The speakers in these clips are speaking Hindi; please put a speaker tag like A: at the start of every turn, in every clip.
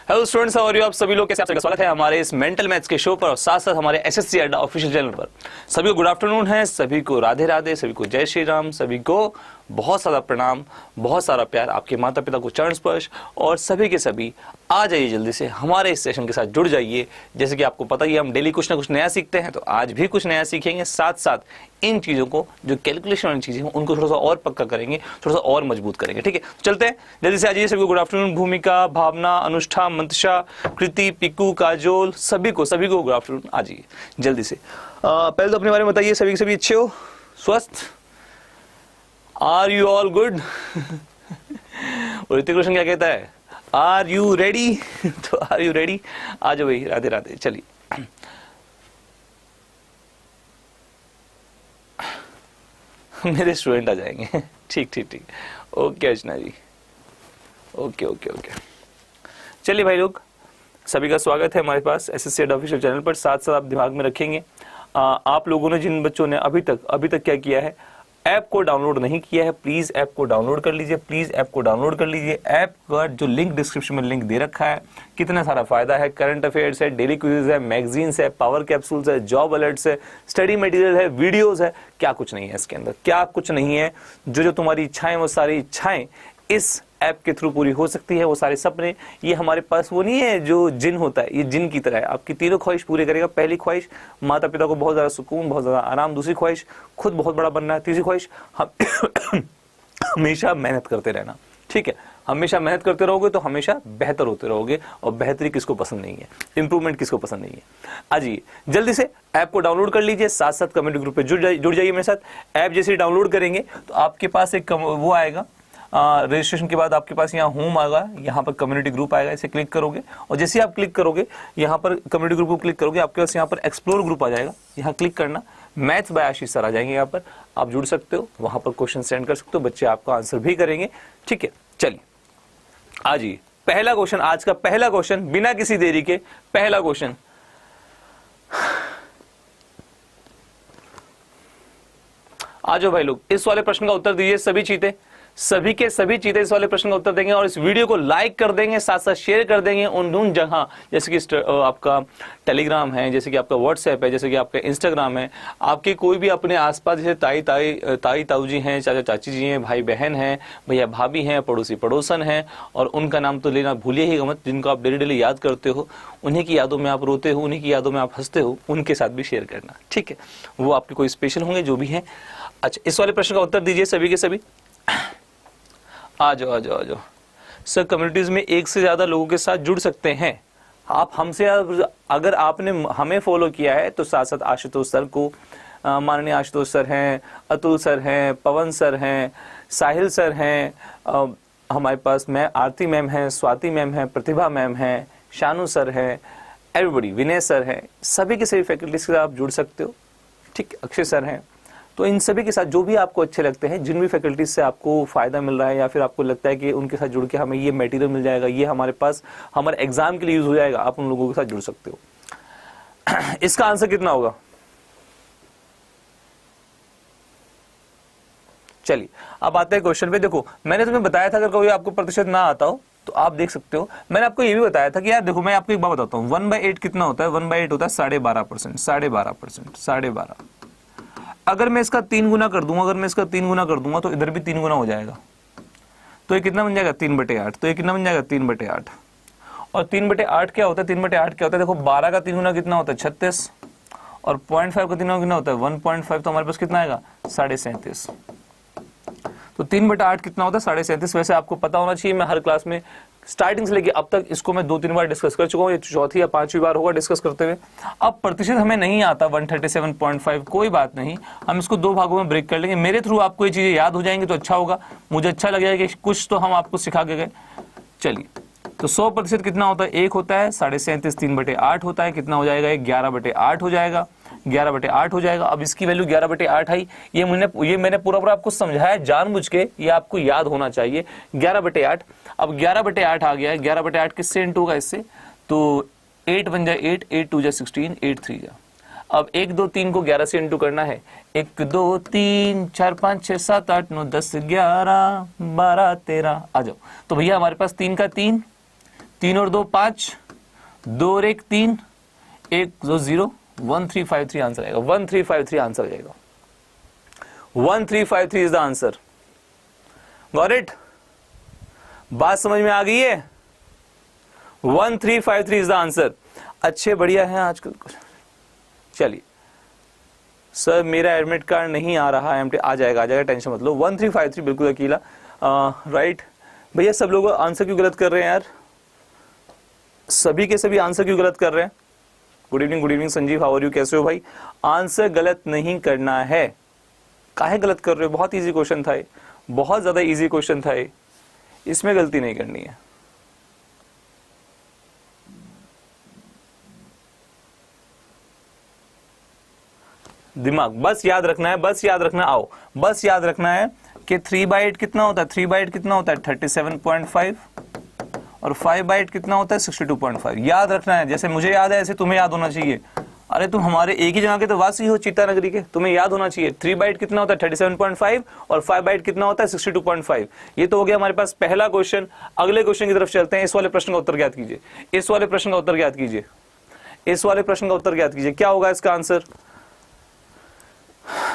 A: Hello students, how are you? आप सभी लोग कैसे? आप सभी का स्वागत है हमारे इस मेंटल मैथ्स के शो पर और साथ साथ हमारे एसएससी अड्डा ऑफिशियल चैनल पर। सभी को गुड आफ्टरनून है, सभी को राधे राधे, सभी को जय श्री राम, सभी को बहुत सारा प्रणाम, बहुत सारा प्यार, आपके माता पिता को चरण स्पर्श। और सभी के सभी आ जाइए जल्दी से हमारे इस सेशन के साथ जुड़ जाइए। जैसे कि आपको पता ही है हम डेली कुछ ना कुछ नया सीखते हैं, तो आज भी कुछ नया सीखेंगे। साथ साथ इन चीज़ों को, जो कैलकुलेशन वाली चीज़ें हैं, उनको थोड़ा सा और पक्का करेंगे, थोड़ा सा और मजबूत करेंगे। ठीक है, चलते हैं, जल्दी से आ जाइए। सभी को गुड आफ्टरनून। भूमिका, भावना, अनुष्ठा, मंतशा, कृति, पिकू, काजोल, सभी को गुड आफ्टरनून। आ जाइए जल्दी से। पहले तो अपने बारे में बताइए, सभी के सभी अच्छे हो, स्वस्थ? Are you all good? और ऋतिक रोशन क्या कहता है? Are you ready? तो आर यू रेडी? आ जाओ भाई, राधे राधे। चलिए, मेरे स्टूडेंट आ जाएंगे। ठीक ठीक ठीक, ओके अर्चना जी, ओके ओके ओके। चलिए भाई लोग, सभी का स्वागत है हमारे पास एसएससी अड्डा ऑफिशियल चैनल पर। साथ साथ आप दिमाग में रखेंगे, आप लोगों ने, जिन बच्चों ने अभी तक क्या किया है, ऐप को डाउनलोड नहीं किया है, प्लीज ऐप को डाउनलोड कर लीजिए। प्लीज ऐप को डाउनलोड कर लीजिए। ऐप का जो लिंक डिस्क्रिप्शन में लिंक दे रखा है, कितना सारा फायदा है। करंट अफेयर्स है, डेली क्विज़ है, मैगजीन्स है, पावर कैप्सूल्स है, जॉब अलर्ट्स है, स्टडी मटेरियल है, वीडियोस है। क्या कुछ नहीं है इसके अंदर, क्या कुछ नहीं है। जो तुम्हारी इच्छाएं, वो सारी इच्छाएं इस ऐप के थ्रू पूरी हो सकती है। वो सारे सपने, ये हमारे पास वो नहीं है जो जिन होता है, ये जिन की तरह है। आपकी तीनों ख्वाहिश पूरी करेगा। पहली ख्वाहिश, माता पिता को बहुत ज़्यादा सुकून, बहुत ज़्यादा आराम। दूसरी ख्वाहिश, खुद बहुत बड़ा बनना है। तीसरी ख्वाहिश, हमेशा मेहनत करते रहना। ठीक है, हमेशा मेहनत करते रहोगे तो हमेशा बेहतर होते रहोगे। और बेहतरी किसको पसंद नहीं है, इंप्रूवमेंट किसको पसंद नहीं है? आइए जल्दी से ऐप को डाउनलोड कर लीजिए। साथ साथ कम्युनिटी ग्रुप पे जुड़ जाइए मेरे साथ। ऐप जैसे डाउनलोड करेंगे तो आपके पास एक वो आएगा, रजिस्ट्रेशन के बाद आपके पास यहाँ होम आएगा, यहाँ पर कम्युनिटी ग्रुप आएगा। इसे क्लिक करोगे और जैसे आप क्लिक करोगे, यहाँ पर कम्युनिटी ग्रुप को क्लिक करोगे, आपके पास यहाँ पर एक्सप्लोर ग्रुप आ जाएगा। यहाँ क्लिक करना, मैथ्स बाय आशीष सर आ जाएंगे। यहाँ पर आप जुड़ सकते हो, वहां पर क्वेश्चन सेंड कर सकते हो, बच्चे आपका आंसर भी करेंगे। ठीक है, चलिए आ जाइए। पहला क्वेश्चन, आज का पहला क्वेश्चन, बिना किसी देरी के पहला क्वेश्चन। आ जाओ भाई लोग, इस वाले प्रश्न का उत्तर दीजिए। सभी के सभी चीजें इस वाले प्रश्न का उत्तर देंगे और इस वीडियो को लाइक कर देंगे, साथ साथ शेयर कर देंगे उन जहां, जैसे कि आपका टेलीग्राम है, जैसे कि आपका व्हाट्सएप है, जैसे कि आपका इंस्टाग्राम है, आपके कोई भी अपने आसपास जैसे ताई ताऊ जी हैं, चाचा चाची जी हैं, भाई बहन हैं, भैया भाभी हैं, पड़ोसी पड़ोसन हैं, और उनका नाम तो लेना भूलिए ही मत, जिनको आप डेली याद करते हो, उन्हीं की यादों में आप रोते हो, उन्हीं की यादों में आप हंसते हो, उनके साथ भी शेयर करना। ठीक है, वो आपके कोई स्पेशल होंगे जो भी हैं। अच्छा, इस वाले प्रश्न का उत्तर दीजिए सभी के सभी। आ जाओ सर। कम्युनिटीज में एक से ज्यादा लोगों के साथ जुड़ सकते हैं आप हमसे। अगर आपने हमें फॉलो किया है तो साथ साथ आशुतोष सर को, माननीय आशुतोष सर हैं, अतुल सर हैं, पवन सर हैं, साहिल सर हैं, हमारे पास मैं आरती मैम हैं, स्वाति मैम हैं, प्रतिभा मैम हैं, शानू सर हैं, एवरीबॉडी, विनय सर हैं, सभी के सभी फैकल्टीज के साथ आप जुड़ सकते हो। ठीक, अक्षय सर हैं। तो इन सभी के साथ जो भी आपको अच्छे लगते हैं, जिन भी फैकल्टीज से आपको फायदा मिल रहा है, या फिर आपको लगता है कि उनके साथ जुड़ के हमें ये मटेरियल मिल जाएगा, ये हमारे पास हमारे एग्जाम के लिए यूज हो जाएगा, आप उन लोगों के साथ जुड़ सकते हो। इसका आंसर कितना होगा? चलिए अब आते हैं क्वेश्चन पे। देखो, मैंने तुम्हें बताया था अगर कोई आपको प्रतिशत ना आता हो तो आप देख सकते हो। मैंने आपको ये भी बताया था कि यार देखो, मैं आपको एक बात बताता हूँ, 1/8 कितना होता है? 1/8 होता है 12.5%, 12.5%। अगर मैं इसका 3 गुना कर दूंगा, तो इधर भी 3 गुना हो जाएगा। तो ये कितना बन जाएगा? 3/8। तो ये कितना बन जाएगा? 3/8। और 3/8 क्या होता है? 3/8 क्या होता है? देखो, 12 का 3 गुना कितना होता है? 36। और 0.5 का 3 गुना कितना होता है? 1.5। तो हमारे पास कितना आएगा? 37.5। तो 3/8 कितना होता है? 37.5। वैसे आपको पता होना चाहिए, मैं हर क्लास में स्टार्टिंग से लेके अब तक इसको मैं 2-3 बार डिस्कस कर चुका हूँ। ये चौथी या 5वीं बार होगा डिस्कस करते हुए। अब प्रतिशत हमें नहीं आता 137.5, कोई बात नहीं, हम इसको 2 भागों में ब्रेक कर लेंगे। मेरे थ्रू आपको ये चीजें याद हो जाएंगी तो अच्छा होगा, मुझे अच्छा लगेगा कि कुछ तो हम आपको सिखा के गए। चलिए, तो 100% कितना होता है? 1 होता है। 37.5 3/8 होता है, कितना हो जाएगा? 11/8 हो जाएगा। 11/8 हो जाएगा। अब इसकी वैल्यू 11/8 आई। ये मैंने पूरा आपको समझाया जानबूझ के, ये आपको याद होना चाहिए। 11/8। अब 11/8 आ गया है। 11/8 किससे इंटू होगा? इससे। तो 8 बन जाए 8, 8 2 जा 16, 8 3 जा। अब 1 2 3 को 11 से इंटू करना है। 1 2 3 4 5 6 7 8 9 10 11 12 13। आ जाओ। तो भैया हमारे पास 3 का 3, 3 और 2 5, 2 और 1 3, 1 2 0, 1353 आंसर आएगा। 1353 आंसर आ जाएगा। 1353 is the answer. Got it? बात समझ में आ गई है? 1353 इज द आंसर। अच्छे बढ़िया है आजकल। चलिए सर मेरा एडमिट कार्ड नहीं आ रहा है, आ जाएगा टेंशन मत लो। 1353 बिल्कुल अकेला। राइट भैया, सब लोग आंसर क्यों गलत कर रहे हैं यार? सभी के सभी आंसर क्यों गलत कर रहे हैं? Good evening Sanjeev, how are you, कैसे हो भाई? आंसर गलत नहीं करना है। काहे गलत कर रहे हो? बहुत इजी क्वेश्चन था ये, बहुत ज्यादा इजी क्वेश्चन था ये, इसमें गलती नहीं करनी है। दिमाग बस याद रखना है, बस याद रखना, आओ बस याद रखना है कि 3/8 कितना होता है? 3/8 कितना होता है? 37.5 और 5/8 कितना होता है? 62.5। याद रखना है, जैसे मुझे याद है ऐसे तुम्हें याद होना चाहिए। अरे तुम हमारे एक ही जगह के तो वासी हो, चीता नगरी के, तुम्हें याद होना चाहिए। 3/8 कितना होता है? 37.5 और 5/8 कितना होता है? 62.5। ये तो हो गया हमारे पास पहला क्वेश्चन। अगले क्वेश्चन की तरफ चलते हैं। इस वाले प्रश्न का उत्तर ज्ञात कीजिए, इस वाले प्रश्न का उत्तर ज्ञात कीजिए, इस वाले प्रश्न का उत्तर ज्ञात कीजिए। क्या होगा इसका आंसर?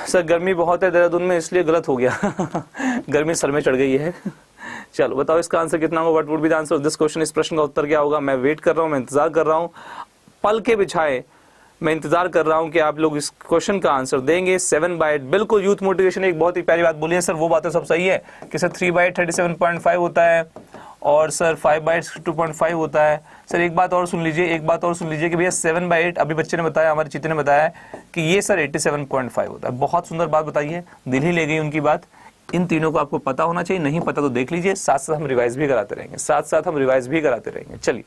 A: सर गर्मी बहुत है देहरादून में इसलिए गलत हो गया। गर्मी सर में चढ़ गई है। चलो बताओ इसका आंसर कितना होगा? What would be the answer of this question? इस प्रश्न का उत्तर क्या होगा? मैं वेट कर रहा हूं, मैं इंतजार कर रहा हूं, पल के बिछाए मैं इंतजार कर रहा हूं कि आप लोग इस क्वेश्चन का आंसर देंगे। 7/8 बिल्कुल। यूथ मोटिवेशन एक बहुत ही प्यारी बात बोली है सर, वो बातें सब सही है कि सर 3/8 37.5 होता है और सर 5/8 62.5 होता है। सर एक बात और सुन लीजिए, एक बात और सुन लीजिए कि भैया 7/8 अभी बच्चे ने बताया, हमारे चित्र ने बताया कि ये सर 87.5 होता है। बहुत सुंदर बात बताई है, दिल ही ले गई उनकी बात। इन तीनों को आपको पता होना चाहिए, नहीं पता तो देख लीजिए, साथ साथ हम रिवाइज भी कराते रहेंगे, साथ साथ हम रिवाइज भी कराते रहेंगे। चलिए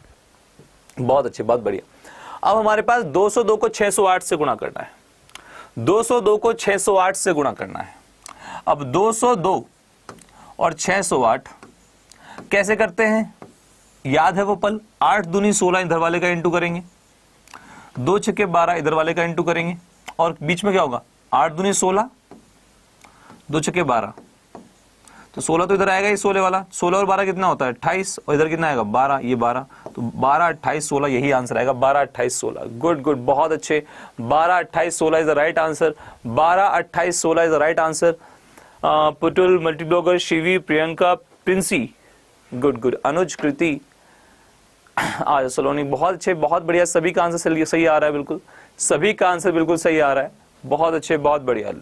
A: बहुत अच्छे, बहुत बढ़िया। अब हमारे पास 202 को 608 से गुणा करना है। 202 को 608 से गुणा करना है। अब 202 और 608 कैसे करते हैं? याद है वो पल? 8 दूनी 16 इधर वाले का इंटू करेंगे, 2 छक्के 12 इधर वाले का इंटू करेंगे और बीच में क्या होगा? 8 दूनी 16, 2 छक्के 12, तो 16 तो इधर आएगा ये 16 वाला। 16 और 12 कितना होता है? 28 और इधर कितना आएगा? 12, ये 12, तो 12 28 16 यही आंसर आएगा। 12 28 16। गुड गुड, बहुत अच्छे। 12 28 16 is the right answer. 12 28 16 is the right answer. Putul, multiblogger, Shivi, Priyanka, Princy, good good, Anuj, Kriti, आज सलोनी, बहुत अच्छे, बहुत बढ़िया। सभी का आंसर सही आ रहा है, बिल्कुल सभी का आंसर बिल्कुल सही आ रहा है। बहुत अच्छे, बहुत बढ़िया,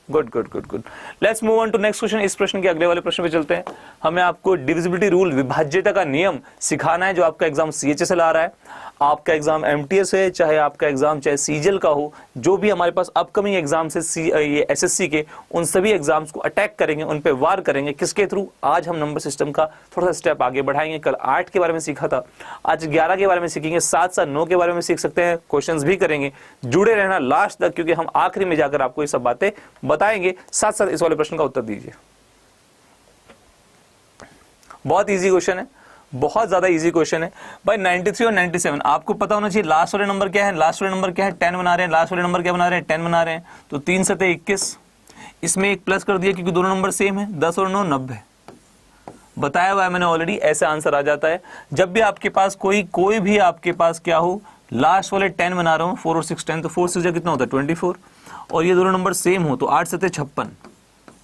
A: good good good good. Let's move on to next question. इस प्रश्न के अगले वाले प्रश्न पे चलते हैं। हमें आपको डिविजिबिलिटी रूल, विभाज्यता का नियम सिखाना है, जो आपका एग्जाम सीएचएसएल आ रहा है, आपका एग्जाम एमटीएस है, चाहे आपका एग्जाम चाहे सीजीएल का हो, जो भी हमारे पास अपकमिंग एग्जाम से ये एसएससी के, उन सभी एग्जाम्स को अटैक करेंगे, उन पे वार करेंगे। किसके थ्रू? आज हम नंबर सिस्टम का थोड़ा सा स्टेप आगे बढ़ाएंगे। कल 8 के बारे में सीखा था, आज 11 के बारे में सीखेंगे, साथ साथ 9 के बारे में सीख सकते हैं, क्वेश्चंस भी करेंगे। जुड़े रहना लास्ट तक, क्योंकि हम आखिरी में जाकर आपको ये सब बातें बताएंगे। साथ साथ इस वाले प्रश्न का उत्तर दीजिए। बहुत इजी क्वेश्चन है, बहुत ज्यादा इजी क्वेश्चन है भाई। 93 और 97 आपको पता होना चाहिए। लास्ट वाले नंबर क्या है? लास्ट वाले नंबर क्या है? 10 बना रहे हैं। लास्ट वाले नंबर क्या बना रहे हैं? 10 बना रहे हैं। तो 3 सते 21, इसमें एक प्लस कर दिया क्योंकि दोनों नंबर सेम है। 10 और 9 90, बताया हुआ है मैंने ऑलरेडी। ऐसे आंसर आ जाता है जब भी आपके पास कोई भी आपके पास क्या हो, लास्ट वाले 10 बना रहा हूं, 4 और 6 10, तो 4 6 कितना होता है? 24, और ये दोनों नंबर सेम हो तो 8 सते 56,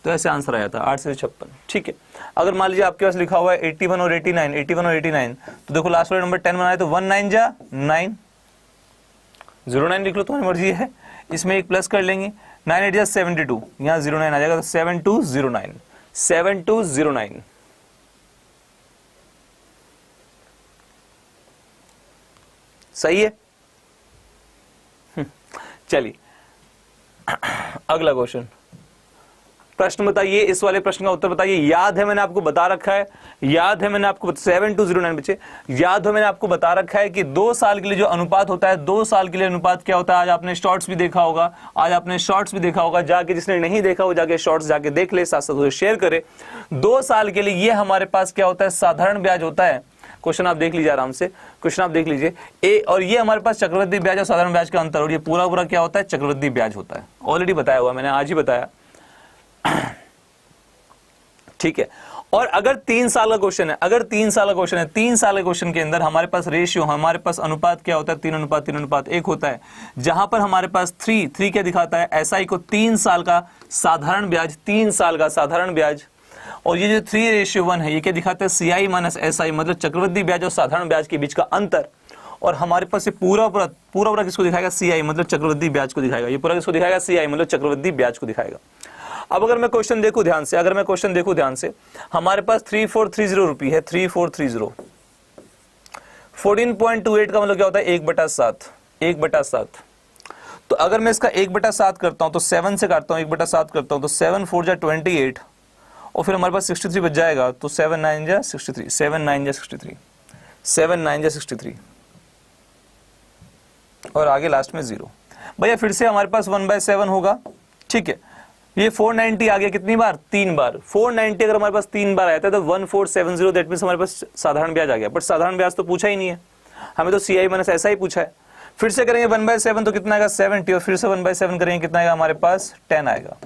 A: तो ऐसे आंसर आ जाता है 8 से 56। ठीक है, अगर मान लीजिए आपके पास लिखा हुआ है 81 और 89, 81 और 89, तो देखो लास्ट वाले नंबर 10 बनाए तो 1 9 जा 9, 09 लिख लो, तुम्हारी मर्जी है। इसमें एक प्लस कर लेंगे, 9 8 जा 72, यहाँ 09 आ जाएगा, तो 7209, 7209। सही है। चलिए अगला क्वेश्चन, प्रश्न बताइए, इस वाले प्रश्न का उत्तर बताइए। याद है मैंने आपको बता रखा है, याद है मैंने आपको 7209 बच्चे, याद है मैंने आपको बता रखा है कि 2 साल के लिए जो अनुपात होता है, 2 साल के लिए अनुपात क्या होता है। आज आपने शॉर्ट्स भी देखा होगा, आज आपने शॉर्ट्स भी देखा होगा, जाके जिसने नहीं देखा वो जाके शॉर्ट्स जाके देख ले, साथ साथ उसे शेयर करे। 2 साल के लिए ये हमारे पास क्या होता है? साधारण ब्याज होता है। क्वेश्चन आप देख लीजिए आराम से, क्वेश्चन आप देख लीजिए ए, और ये हमारे पास चक्रवृद्धि ब्याज और साधारण ब्याज का अंतर, और ये पूरा पूरा क्या होता है? चक्रवृद्धि ब्याज होता है। ऑलरेडी बताया हुआ मैंने, आज ही बताया। ठीक है, और अगर 3 साल का क्वेश्चन है, अगर 3 साल का क्वेश्चन है, 3 साल के क्वेश्चन के अंदर हमारे पास रेशियो, हमारे पास अनुपात क्या होता है, 3:3:1 होता है, जहां पर हमारे पास 3 क्या दिखाता है, एसआई को 3 साल का साधारण ब्याज, 3 साल का साधारण ब्याज, और ये जो 3:1 है ये क्या दिखाता है, सीआई माइनस एसआई, मतलब चक्रवृद्धि ब्याज और साधारण ब्याज के बीच का अंतर। और हमारे पास ये पूरा किसको दिखाएगा, सीआई मतलब चक्रवृद्धि ब्याज को दिखाएगा, ये पूरा किसको दिखाएगा, सीआई मतलब चक्रवृद्धि ब्याज को दिखाएगा। अब अगर मैं क्वेश्चन देखूं ध्यान से, अगर मैं क्वेश्चन देखूं ध्यान से, हमारे पास 3430 रुपये है, 3430, 14.28 का मतलब क्या होता है, 1/7, 1/7। तो अगर मैं इसका 1/7 करता हूं तो 7 से काटता हूं, 1/7 करता हूं तो 7 4 जा 28, और फिर हमारे पास 63 बच जाएगा, तो 7 9 जा 63, 7 9 जा 63, 7 9 जा 63, और आगे लास्ट में 0। भैया फिर से हमारे पास 1/7 होगा, ठीक है। ये 490 आ गया कितनी बार, 3 बार। 490 अगर हमारे पास 3 बार आया था तो 1470, दैट मींस हमारे पास साधारण ब्याज आ गया, बट साधारण ब्याज तो पूछा ही नहीं है हमें, तो सीआई माइनस ऐसा ही पूछा है। फिर से करेंगे 1/7 तो कितना आएगा, 70, और फिर से 1/7 करेंगे कितना आएगा, हमारे पास 10 आएगा।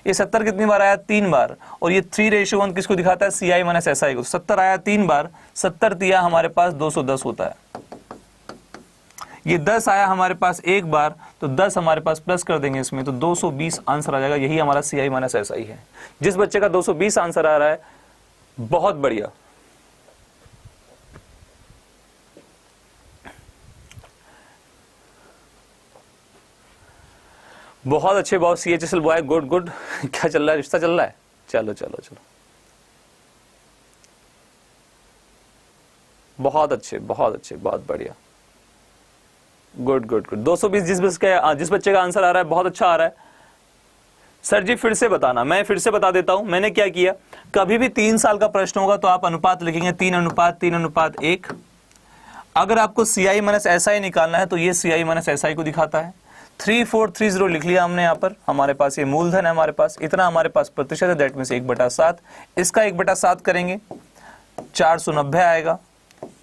A: ये 70 कितनी बार आया, 3 बार, और ये 3:1 किसको दिखाता है, सीआई माइनस एसआई को। 70 आया 3 बार, 70 दिया हमारे पास 210 होता है। ये 10 आया हमारे पास 1 बार, तो 10 हमारे पास प्लस कर देंगे इसमें, तो 220 आंसर आ जाएगा। यही हमारा सीआई माइनस एसआई है। जिस बच्चे का 220 आंसर आ रहा है, बहुत बढ़िया, बहुत अच्छे, बहुत CHSL बॉय, गुड गुड। क्या चल रहा है, रिश्ता चल रहा है, चलो चलो चलो, बहुत अच्छे, बहुत अच्छे, बहुत बढ़िया, गुड गुड गुड। 220 जिस बच्चे का आंसर आ रहा है, बहुत अच्छा आ रहा है। सर जी फिर से बताना, मैं फिर से बता देता हूं मैंने क्या किया। कभी भी 3 साल का प्रश्न होगा तो आप अनुपात लिखेंगे 3:3:1। अगर आपको सीआई माइनस एसआई निकालना है तो ये सीआई माइनस एसआई को दिखाता है। 3430 लिख लिया हमने यहाँ पर, हमारे पास ये मूलधन है, हमारे पास इतना, हमारे पास प्रतिशत है, दैट मीन्स 1/7। इसका 1/7 करेंगे 490 आएगा,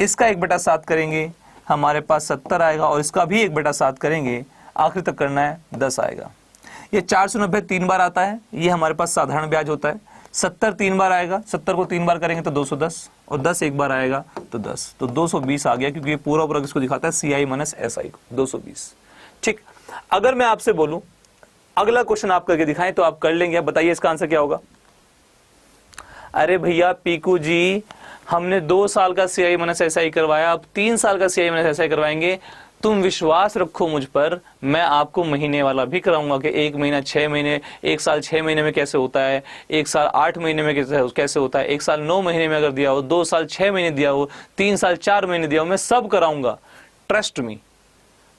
A: इसका 1/7 करेंगे हमारे पास 70 आएगा, और इसका भी 1/7 करेंगे, आखिर तक करना है 10 आएगा। ये 490 3 बार आता है, ये हमारे पास साधारण ब्याज होता है। 70 3 बार आएगा, 70 को 3 बार करेंगे तो 210, और 10 एक बार आएगा तो 10, तो 220 आ गया, क्योंकि ये पूरा किसको दिखाता है, सीआई माइनस एसआई को, 220। ठीक, अगर मैं आपसे बोलूं अगला क्वेश्चन आप करके दिखाएं तो आप कर लेंगे, बताइए इसका आंसर क्या होगा। अरे भैया पीकू जी, हमने 2 साल का सीआई माइनस एसआई करवाया, अब 3 साल का सीआई माइनस एसआई करवाएंगे। तुम विश्वास रखो मुझ पर, मैं आपको महीने वाला भी कराऊंगा कि 1 महीना 6 महीने, 1 साल 6 महीने में कैसे होता है, 1 साल 8 महीने में कैसे होता है, 1 साल 9 महीने में अगर दिया हो, 2 साल 6 महीने दिया हो, 3 साल 4 महीने दिया हो, मैं सब कराऊंगा, ट्रस्ट मी।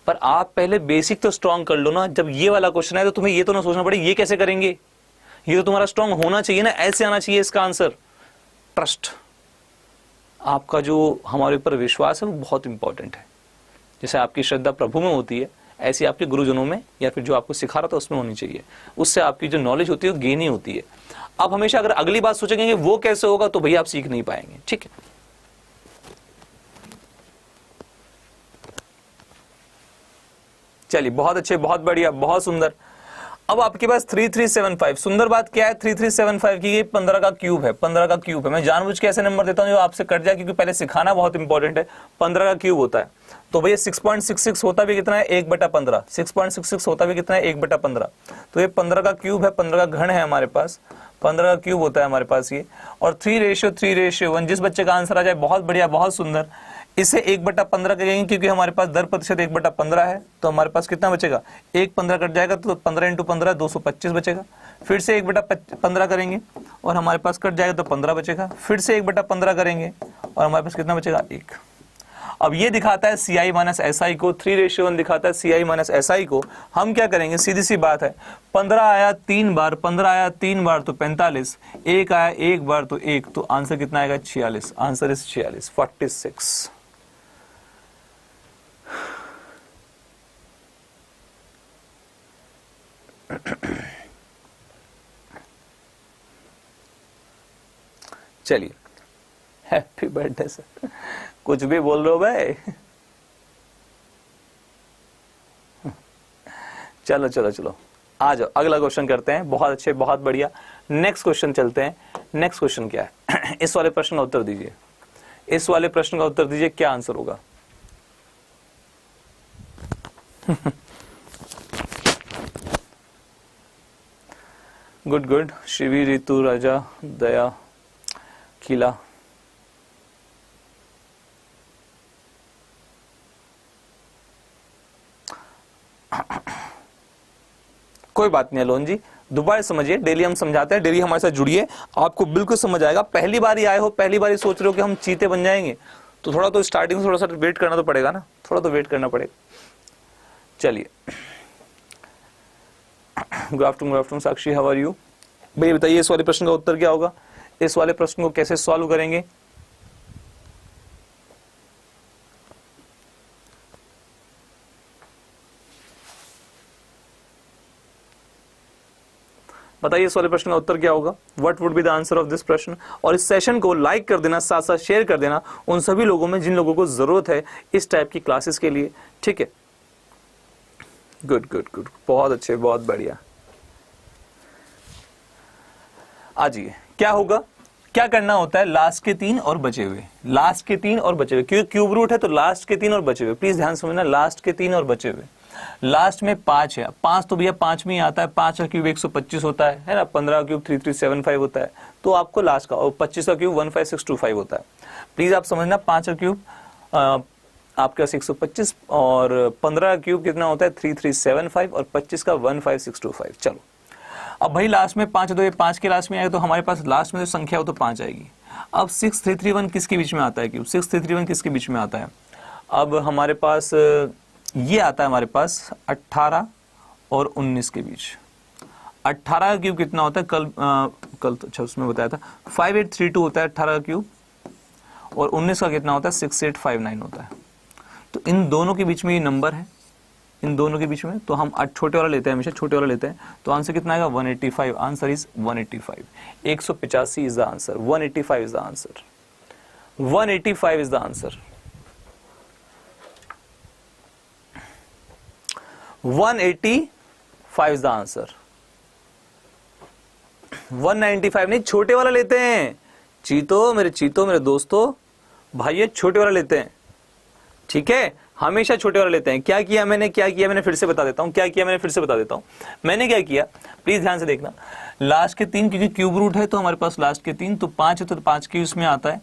A: पर आप पहले बेसिक तो स्ट्रांग कर लो ना। जब ये वाला क्वेश्चन है तो तुम्हें ये तो ना सोचना पड़े ये कैसे करेंगे, ये तो तुम्हारा स्ट्रांग होना चाहिए ना, ऐसे आना चाहिए इसका आंसर। ट्रस्ट, आपका जो हमारे ऊपर विश्वास है वो बहुत इंपॉर्टेंट है। जैसे आपकी श्रद्धा प्रभु में होती है, ऐसी आपके गुरुजनों में या फिर जो आपको सिखा रहा था उसमें होनी चाहिए। उससे आपकी जो नॉलेज होती है वो गेन ही होती है। आप हमेशा अगर अगली बात सोचेंगे वो कैसे होगा तो भैया आप सीख नहीं पाएंगे। ठीक है, चलिए बहुत अच्छे, बहुत बढ़िया, बहुत सुंदर। अब आपके पास 3375, सुंदर बात क्या है 3375 की, ये 15 का क्यूब है, 15 का क्यूब है। मैं जानबूझ के ऐसे नंबर देता हूं जो आपसे कट जाए, क्योंकि पहले सिखाना बहुत इंपॉर्टेंट है। 15 का क्यूब होता है तो भैया 6.66 होता भी कितना है, 1/15। 6.66 होता भी कितना है, 1/15। तो ये 15 का क्यूब है, 15 का घन है हमारे पास, 15 का क्यूब होता है हमारे पास ये। और 3:3:1, जिस बच्चे का आंसर आ जाए बहुत बढ़िया, बहुत सुंदर। इसे 1/15 करेंगे, क्योंकि हमारे पास दर प्रतिशत 1/15 है, तो हमारे पास कितना बचेगा, 1/15 कट जाएगा तो 15 × 15 225 बचेगा। फिर से 1/15 करेंगे और हमारे पास कट जाएगा तो 15 बचेगा। फिर से 1/15 करेंगे और हमारे पास कितना बचेगा, 1। अब ये दिखाता है सीआई माइनस एसआई को, 3:1 दिखाता है सीआई माइनस एसआई को। हम क्या करेंगे, सीधी सी बात है, 15 आया 3 बार, 15 आया 3 बार तो 45, 1 आया 1 बार तो 1, तो आंसर कितना आएगा, 46। Answer is 46, 46। चलिए, हैप्पी बर्थडे सर, कुछ भी बोल रहे हो भाई। चलो चलो चलो, आ जाओ, अगला क्वेश्चन करते हैं। बहुत अच्छे, बहुत बढ़िया। नेक्स्ट क्वेश्चन चलते हैं। नेक्स्ट क्वेश्चन क्या है इस वाले प्रश्न का उत्तर दीजिए, इस वाले प्रश्न का उत्तर दीजिए, क्या आंसर होगा? गुड गुड, शिवी, रितु, राजा, दया, खिला। कोई बात नहीं अलोन जी, दोबारा समझिए, डेली हम समझाते हैं, डेली हमारे साथ जुड़िए, आपको बिल्कुल समझ आएगा। पहली बार ही आए हो, पहली बार ही सोच रहे हो कि हम चीते बन जाएंगे, तो थोड़ा तो स्टार्टिंग में थोड़ा सा वेट करना तो पड़ेगा ना, थोड़ा तो वेट करना पड़ेगा। चलिए, good afternoon Sakshi, how are you? भैया बताइए इस वाले प्रश्न का उत्तर क्या होगा, इस वाले प्रश्न को कैसे सॉल्व करेंगे? बताइए इस वाले प्रश्न का उत्तर क्या होगा, what would be the answer of this प्रश्न? और इस सेशन को लाइक कर देना, साथ साथ शेयर कर देना उन सभी लोगों में जिन लोगों को जरूरत है इस टाइप की क्लासेस के लिए, ठीक है? गुड गुड गुड, बहुत अच्छे, बहुत बढ़िया। आ जाइए, क्या होगा, क्या करना होता है? लास्ट के 3 और बचे हुए, लास्ट के 3 और बचे हुए, क्योंकि क्यूब रूट है तो लास्ट के 3 और बचे हुए, प्लीज ध्यान समझना, लास्ट के 3 और बचे हुए। लास्ट में 5 है, 5 तो भैया 5 में ही आता है, 5 का क्यूब 125 होता है ना, 15 का क्यूब 3375 होता है, तो आपको लास्ट का, और 25 का क्यूब 15625 होता है। प्लीज आप समझना, 5 का क्यूब आपके पास 125 और 15 का क्यूब कितना होता है 3375 और 25 का 15625। चलो अब भाई लास्ट में 5 है तो ये 5 के लास्ट में आएगा, तो हमारे पास लास्ट में जो संख्या हो तो 5 आएगी। अब 6331 किसके बीच में आता है क्यूब? 6331 किसके बीच में आता है? अब हमारे पास ये आता है, हमारे पास 18 और 19 के बीच। 18 का क्यूब कितना होता है? कल तो अच्छा उसमें बताया था 5832 होता है 18 का क्यूब, और 19 का कितना होता है 6859 होता है। तो इन दोनों के बीच में ये नंबर है, इन दोनों के बीच में, तो हम छोटे वाला लेते हैं, हमेशा छोटे वाला लेते हैं, तो आंसर कितना आएगा 185। Answer is 185, 185 is the answer, 185 is the answer, 185 is the answer, 185 is the answer. 195 नहीं, छोटे वाला लेते हैं, चीतो मेरे दोस्तों भाइयों, छोटे वाला लेते हैं, ठीक है? हमेशा छोटे वाला लेते हैं। क्या किया मैंने फिर से बता देता हूं, मैंने क्या किया, प्लीज ध्यान से देखना। लास्ट के 3, क्योंकि क्यूब रूट है तो हमारे पास लास्ट के 3, तो 5 है तो 5 के उसमें आता है,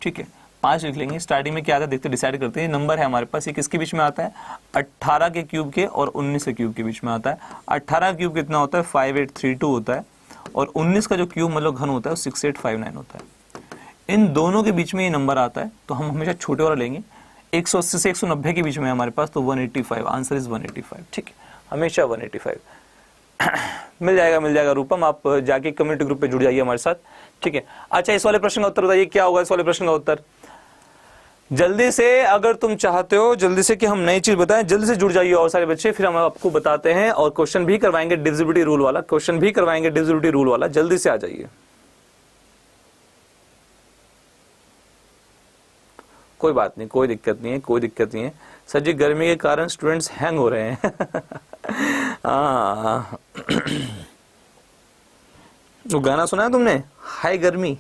A: ठीक है? 5 लिख लेंगे, स्टार्टिंग में क्या आता है देखते डिसाइड करते हैं। नंबर है हमारे पास, ये किसके बीच में आता है? 18 के क्यूब के और 19 के क्यूब के बीच में आता है। 18 क्यूब कितना होता है 5832 होता है, और 19 का जो क्यूब मतलब घन होता है 6859 होता है। इन दोनों के बीच में ये नंबर आता है, तो हम हमेशा छोटे वाला लेंगे। 180 से 190 के बीच में हमारे पास, तो 185, आंसर इज 185, ठीक है? हमेशा 185 मिल जाएगा रूपम, आप जाके कम्युनिटी ग्रुप पे जुड़ जाइए हमारे साथ, ठीक है? अच्छा, इस वाले प्रश्न का उत्तर बताइए, क्या होगा इस वाले प्रश्न का उत्तर? जल्दी से, अगर तुम चाहते हो जल्दी से कि हम नई चीज बताएं, जल्दी से जुड़ जाइए और सारे बच्चे, फिर हम आपको बताते हैं और क्वेश्चन भी करवाएंगे डिविजिबिलिटी रूल वाला, जल्दी से आ जाइए। कोई बात नहीं, कोई दिक्कत नहीं है सर जी, गर्मी के कारण स्टूडेंट्स हैंग हो रहे हैं। वो गाना सुना है तुमने, हाय गर्मी?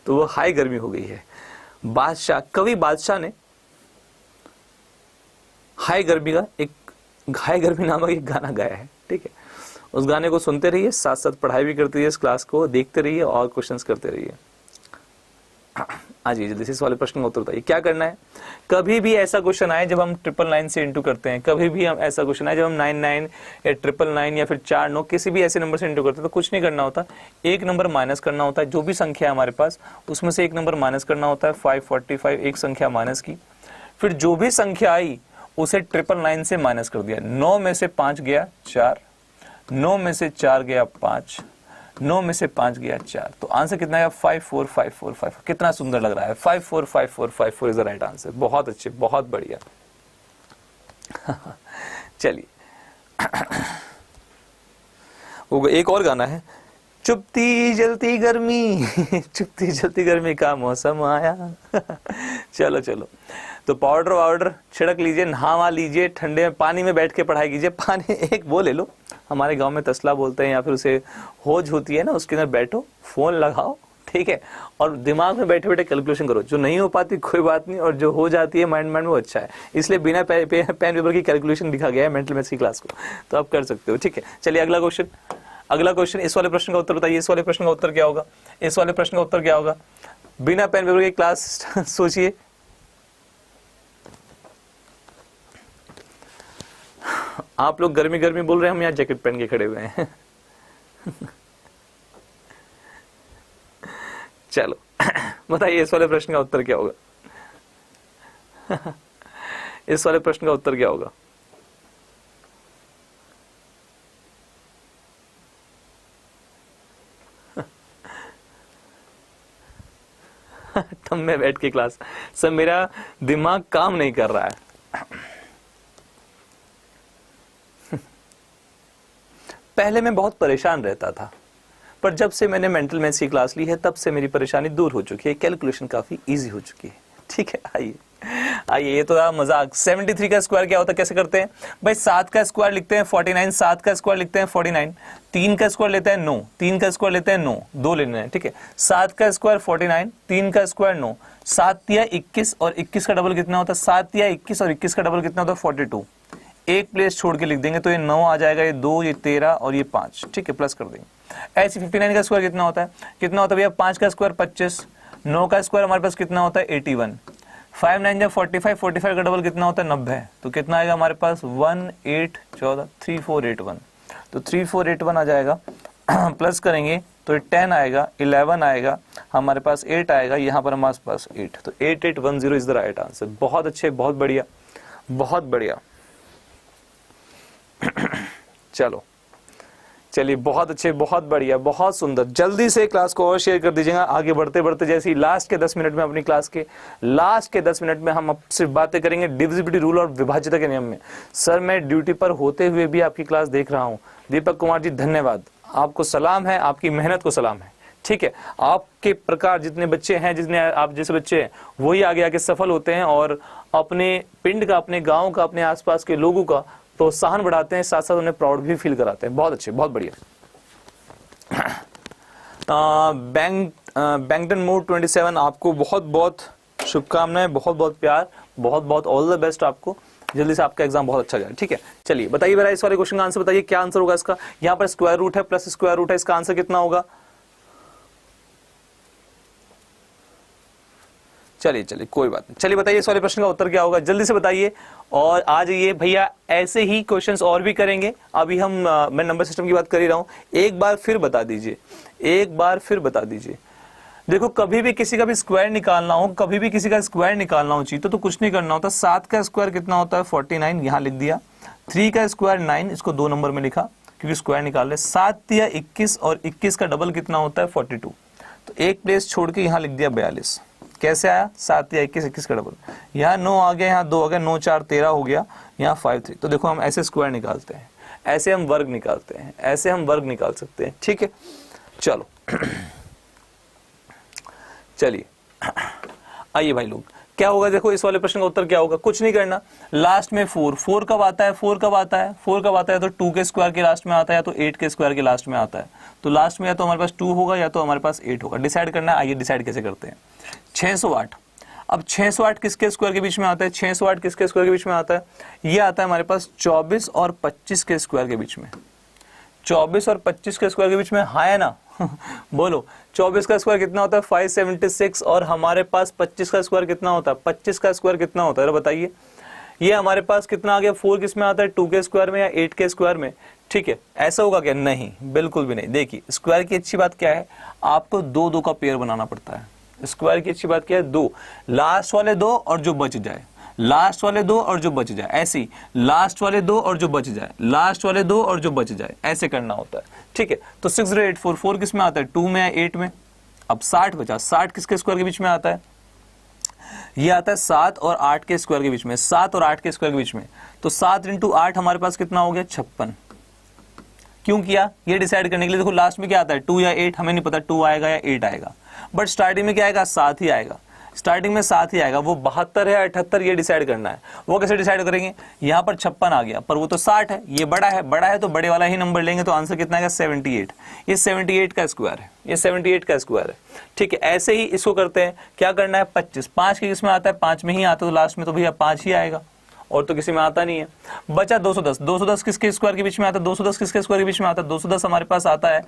A: तो वो हाय गर्मी हो गई है। कवि बादशाह ने हाय गर्मी नामक एक गाना गाया है, ठीक है? उस गाने को सुनते रहिए, साथ साथ पढ़ाई भी करते रहिए, इस क्लास को देखते रहिए और क्वेश्चंस करते रहिए। आज जल्दी से इस वाले प्रश्न का उत्तर बताइए, क्या करना है? कभी भी ऐसा क्वेश्चन आए जब हम 999 से इंटू करते हैं, कभी भी हम ऐसा क्वेश्चन आए जब हम 99 या 999 या फिर 49 किसी भी ऐसे नंबर से इंटू करते हैं, तो कुछ नहीं करना होता, एक नंबर माइनस करना होता है। जो भी संख्या है हमारे पास उसमें से एक नंबर माइनस करना होता है। 545 एक संख्या माइनस की, फिर जो भी संख्या आई उसे 999 से माइनस कर दिया। 9 में से 5 गया 4, 9 में से 4 गया 5, 9 में से 5 गया 4, तो आंसर कितना है 54545। कितना सुंदर लग रहा है, 545454 इज द राइट आंसर। बहुत अच्छे, बहुत बढ़िया। चलिए, वो एक और गाना है, चुपती जलती गर्मी का मौसम आया। चलो तो पाउडर वाउडर छिड़क लीजिए, नहावा लीजिए, ठंडे पानी में बैठ के पढ़ाई कीजिए। पानी एक वो ले लो, हमारे गांव में तसला बोलते हैं, या फिर उसे होज होती है ना, उसके अंदर बैठो, फोन लगाओ, ठीक है, और दिमाग में बैठे बैठे कैलकुलेशन करो, जो नहीं हो पाती कोई बात नहीं, और जो हो जाती है माइंड में वो अच्छा है, इसलिए बिना पेन पेपर की कैलकुलेशन लिखा गया है मेंटल मैथ्स की क्लास को, तो आप कर सकते हो। ठीक है, चलिए अगला क्वेश्चन, अगला क्वेश्चन, इस वाले प्रश्न का उत्तर बताइए, इस वाले प्रश्न का उत्तर क्या होगा, इस वाले प्रश्न का उत्तर क्या होगा, बिना पेन पेपर की क्लास सोचिए। आप लोग गर्मी गर्मी बोल रहे हैं, हम यहाँ जैकेट पहन के खड़े हुए हैं। चलो बताइए इस वाले प्रश्न का उत्तर क्या होगा। इस वाले प्रश्न का उत्तर क्या होगा। तब मैं बैठ के क्लास, सर मेरा दिमाग काम नहीं कर रहा है। पहले मैं बहुत परेशान रहता था, पर जब से मैंने मेंटल मैथ्स की क्लास ली है तब से मेरी परेशानी दूर हो चुकी है, कैलकुलेशन काफी इजी हो चुकी है। ठीक है, आइए आइए, ये तो रहा मजाक। 73 का स्क्वायर क्या होता है, कैसे करते हैं भाई, 7 का स्क्वायर लिखते हैं 49, 7 का स्क्वायर लिखते हैं 49, 3 का स्क्वायर लेते हैं 9, 3 का स्क्वायर लेते हैं 9, 2 लेने हैं। ठीक है, 7 का स्क्वायर 49, 3 का स्क्वायर 9, 7 या 21 और 21 का डबल कितना होता है, 7 या 21 और 21 का डबल कितना होता है 42। एक प्लेस छोड़ के लिख देंगे तो ये 9 आ जाएगा, ये 2, ये 13 और ये 5। ठीक है, प्लस कर देंगे। ऐसे 59 का स्क्वायर कितना होता है, कितना होता है भैया, 5 का स्क्वायर 25, 9 का स्क्वायर हमारे पास कितना होता है 81, 5 9 जब 45, 45 का डबल कितना होता है 90, तो कितना आएगा हमारे पास 1 8 14 3481, तो 3481 आ जाएगा। प्लस करेंगे तो ये 10 आएगा, 11 आएगा, हमारे पास 8 आएगा, यहाँ पर हमारे पास 8, तो 8810 इज द राइट आंसर। बहुत अच्छे, बहुत बढ़िया, बहुत बढ़िया। चलो चलिए, बहुत अच्छे, बहुत बढ़िया, बहुत सुंदर। जल्दी से क्लास को और शेयर कर दीजिएगा। आगे बढ़ते बढ़ते जैसे ही लास्ट के 10 मिनट में, अपनी क्लास के लास्ट के 10 मिनट में हम अब सिर्फ बातें करेंगे डिविजिबिलिटी रूल और विभाज्यता के नियम में। सर मैं ड्यूटी पर होते हुए भी आपकी क्लास देख रहा हूँ। दीपक कुमार जी धन्यवाद, आपको सलाम है, आपकी मेहनत को सलाम है। ठीक है, आपके प्रकार जितने बच्चे हैं, जितने आप जैसे बच्चे हैं, वही आगे आगे सफल होते हैं और अपने पिंड का, अपने गाँव का, अपने आसपास के लोगों का प्रोत्साहन बढ़ाते हैं, साथ साथ उन्हें प्राउड भी फील कराते हैं। बहुत अच्छे, बहुत बढ़िया। बैंगटन मोड 27, आपको बहुत बहुत शुभकामनाएं, बहुत बहुत प्यार, बहुत बहुत ऑल द बेस्ट आपको। जल्दी से आपका एग्जाम बहुत अच्छा जाए। ठीक है, चलिए बताइए मेरा इस वाले क्वेश्चन का आंसर बताइए, क्या आंसर होगा इसका। यहाँ पर स्क्वायर रूट है प्लस स्क्वायर रूट है, इसका आंसर कितना होगा। चलिए चलिए कोई बात नहीं, चलिए बताइए इस वाले प्रश्न का उत्तर क्या होगा, जल्दी से बताइए। और आज ये भैया ऐसे ही क्वेश्चंस और भी करेंगे। अभी हम मैं नंबर सिस्टम की बात कर ही रहा हूं, एक बार फिर बता दीजिए, एक बार फिर बता दीजिए। देखो कभी भी किसी का भी स्क्वायर निकालना हो, कभी भी किसी का स्क्वायर निकालना हो चाहिए तो कुछ नहीं करना होता। 7 का स्क्वायर कितना होता है 49, यहां लिख दिया। 3 का स्क्वायर 9, इसको 2 नंबर में लिखा क्योंकि स्क्वायर निकाल रहे। 7 या 21 और 21 का डबल कितना होता है 42, तो एक प्लेस छोड़ के यहां लिख दिया 42। कैसे आया 7 या 21, 21 का डबल, यहाँ 9 आ गया, यहाँ 2 आ गया, 9 4 13 हो गया, यहाँ 5 3। तो देखो हम ऐसे स्क्वायर निकालते हैं, ऐसे हम वर्ग निकालते हैं, ऐसे हम वर्ग निकाल सकते हैं। ठीक है, चलो चलिए आइए भाई लोग, क्या होगा देखो इस वाले प्रश्न का उत्तर क्या होगा। कुछ नहीं करना, लास्ट में 4 कब आता है, 4 कब आता है, 4 कब आता है, तो 2 के स्क्वायर के लास्ट में आता है या तो 8 के स्क्वायर के लास्ट में आता है। तो लास्ट में या तो हमारे पास 2 होगा या तो हमारे पास 8 होगा। डिसाइड करना है, आइए डिसाइड कैसे करते हैं। 608, अब 608 किसके स्क्वायर के बीच में आता है, 608 किसके स्क्वायर के बीच में आता है, ये आता है हमारे पास 24 और 25 के स्क्वायर के बीच में। 24 और 25 के स्क्वायर के बीच में, हाँ है ना। बोलो 24 का स्क्वायर कितना होता है 576 और हमारे पास 25 का स्क्वायर कितना होता है, 25 का स्क्वायर कितना होता है बताइए। ये हमारे पास कितना आ गया, 4 किस में आता है, 2 के स्क्वायर में या 8 के स्क्वायर में। ठीक है, ऐसा होगा क्या, नहीं बिल्कुल भी नहीं। देखिए स्क्वायर की अच्छी बात क्या है, आपको 2 का पेयर बनाना पड़ता है। स्क्वायर की अच्छी बात क्या है, 2 लास्ट वाले 2 और जो बच जाए, लास्ट वाले 2 और जो बच जाए, ऐसी लास्ट वाले 2 और जो बच जाए, लास्ट वाले 2 और जो बच जाए, ऐसे करना होता है। ठीक है, तो 6084 किस में आता है, 2 में या 8 में। अब 60 बचा, 60 किसके स्क्वायर के बीच में आता है, ये आता है 7 और 8 के स्क्वायर के बीच में, 7 और 8 के स्क्वायर के बीच में। तो 7 × 8 हमारे पास कितना हो गया 56। क्यों किया, ये डिसाइड करने के लिए। देखो लास्ट में क्या आता है 2 या 8, हमें नहीं पता 2 आएगा या 8 आएगा, बट स्टार्टिंग में क्या आएगा 7 ही आएगा। स्टार्टिंग में 7 ही आएगा, वो 72 है 78 ये डिसाइड करना है। वो कैसे डिसाइड करेंगे, यहाँ पर 56 आ गया पर वो तो 60 है, ये बड़ा है तो बड़े वाला ही नंबर लेंगे, तो आंसर कितना आएगा 78। ये 78 का स्क्वायर है, ये 78 का स्क्वायर है। ठीक है, ऐसे ही इसको करते हैं, क्या करना है 25, 5 के किसमें आता है, 5 में ही आता है, तो लास्ट में तो भैया 5 ही आएगा और तो किसी में आता नहीं है। बचा 210, 210 किसके स्क्वायर के बीच में आता है, 210 किसके स्क्वायर के बीच में आता है, 210 हमारे पास आता है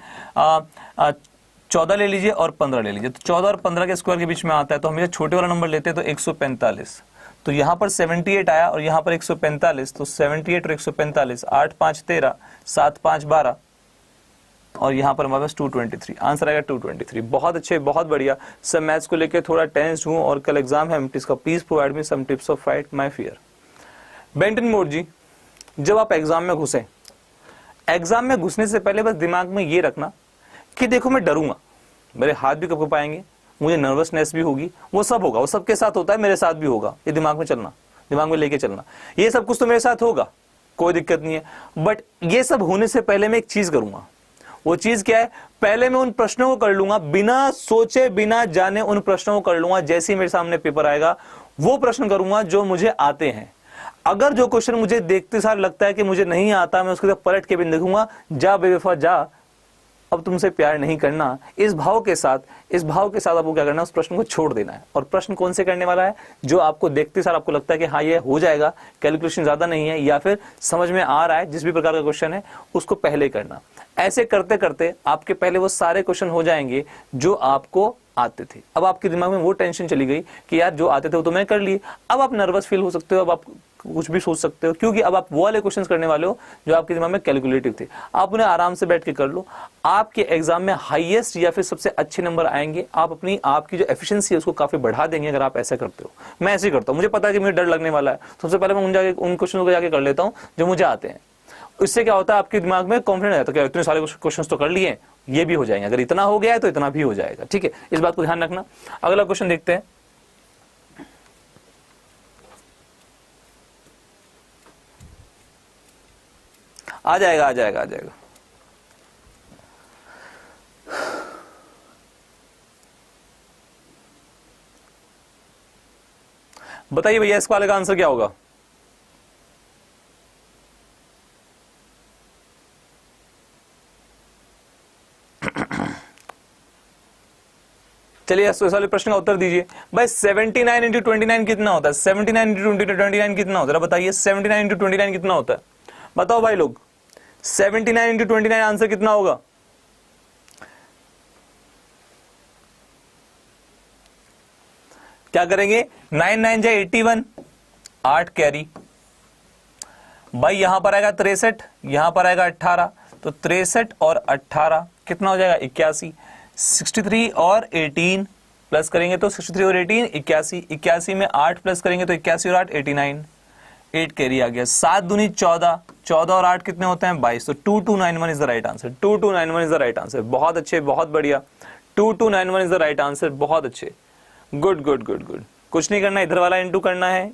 A: 14 ले लीजिए और 15 ले लीजिए, तो 14 और 15 के स्क्वायर के बीच में आता है, तो हम ये छोटे वाला नंबर लेते हैं तो 145। तो यहाँ पर 78 आया और यहाँ पर 145, तो 78 और 145, 8 5 13, 7 5 12 और यहाँ पर हमारे पास 223, आंसर आएगा 223। बहुत अच्छे, बहुत बढ़िया। सब मैथ्स को लेकर थोड़ा टेंस्ड हूँ और कल एग्जाम है एमटीएस का, please provide me some tips of fight my fear. बेंटन मोड जी, जब आप एग्जाम में घुसे, एग्जाम में घुसने से पहले बस दिमाग में ये रखना कि देखो मैं डरूंगा, मेरे हाथ भी कब पाएंगे, मुझे नर्वसनेस भी होगी, वो सब होगा, वो सबके साथ होता है, मेरे साथ भी होगा, ये दिमाग में चलना, दिमाग में लेके चलना, ये सब कुछ तो मेरे साथ होगा, कोई दिक्कत नहीं है। बट ये सब होने से पहले मैं एक चीज करूंगा, वो चीज क्या है, पहले मैं उन प्रश्नों को कर लूंगा, बिना सोचे बिना जाने उन प्रश्नों को कर लूंगा। जैसे ही मेरे सामने पेपर आएगा वो प्रश्न करूंगा जो मुझे आते हैं। अगर जो क्वेश्चन मुझे देखते सार लगता है कि मुझे नहीं आता, मैं उसके साथ पलट के भी देखूंगा, जा बेवफा जा, अब तुमसे प्यार नहीं करना, इस भाव के साथ आपको क्या करना है, उस प्रश्न को छोड़ देना है। और प्रश्न कौन से करने वाला है, जो आपको देखते सार आपको लगता है कि हाँ ये हो जाएगा, कैलकुलेशन ज्यादा नहीं है या फिर समझ में आ रहा है, जिस भी प्रकार का क्वेश्चन है उसको पहले करना। ऐसे करते करते आपके पहले वो सारे क्वेश्चन हो जाएंगे जो आपको आते थे। अब आपके दिमाग में वो टेंशन चली गई कि यार जो आते थे वो तो मैं कर लिए, अब आप नर्वस फील हो सकते हो, अब आप कुछ भी सोच सकते हो, क्योंकि अब आप वो वाले क्वेश्चंस करने वाले हो जो आपके दिमाग में कैलकुलेटिव थे। आप उन्हें आराम से बैठ के कर लो, आपके एग्जाम में हाईएस्ट या फिर सबसे अच्छे नंबर आएंगे। आप अपनी आपकी जो एफिशिएंसी है उसको काफी बढ़ा देंगे अगर आप ऐसा करते हो। मैं ऐसे ही करता हूँ, मुझे पता है कि मुझे डर लगने वाला है, सबसे पहले मैं उन क्वेश्चनों को जाके कर लेता हूँ जो मुझे आते हैं। इससे क्या होता है, आपके दिमाग में कॉन्फिडेंस आता है कि इतने सारे क्वेश्चंस तो कर लिए, ये भी हो जाएंगे, अगर इतना हो गया है तो इतना भी हो जाएगा। ठीक है, इस बात को ध्यान रखना। अगला क्वेश्चन देखते हैं। आ जाएगा। बताइए भैया इस वाले का आंसर क्या होगा। चलिए इस वाले प्रश्न का उत्तर दीजिए भाई। 79 इंटू 29 कितना होता है, 79 इंटू 29 कितना होता है, बताइए 79 इंटू 29 कितना होता है, बताओ भाई लोग। 79 इंटू 29 आंसर कितना होगा, क्या करेंगे, 9 9 जा 81, 8 कैरी भाई, यहां पर आएगा 63, यहां पर आएगा 18, तो 63 और 18 कितना हो जाएगा 81। 63 और 18 प्लस करेंगे तो 63 और 18 81, 81 में 8 प्लस करेंगे तो 81 और 8 89, 8 कैरी आ गया। 7 दूनी 14, 14 और 8 कितने होते हैं 22, तो 2291 is the right answer. 2291 is the right answer. बहुत अच्छे, बहुत बढ़िया, 2291 इज द राइट आंसर। बहुत अच्छे, गुड गुड गुड गुड। कुछ नहीं करना, इधर वाला इंटू करना है,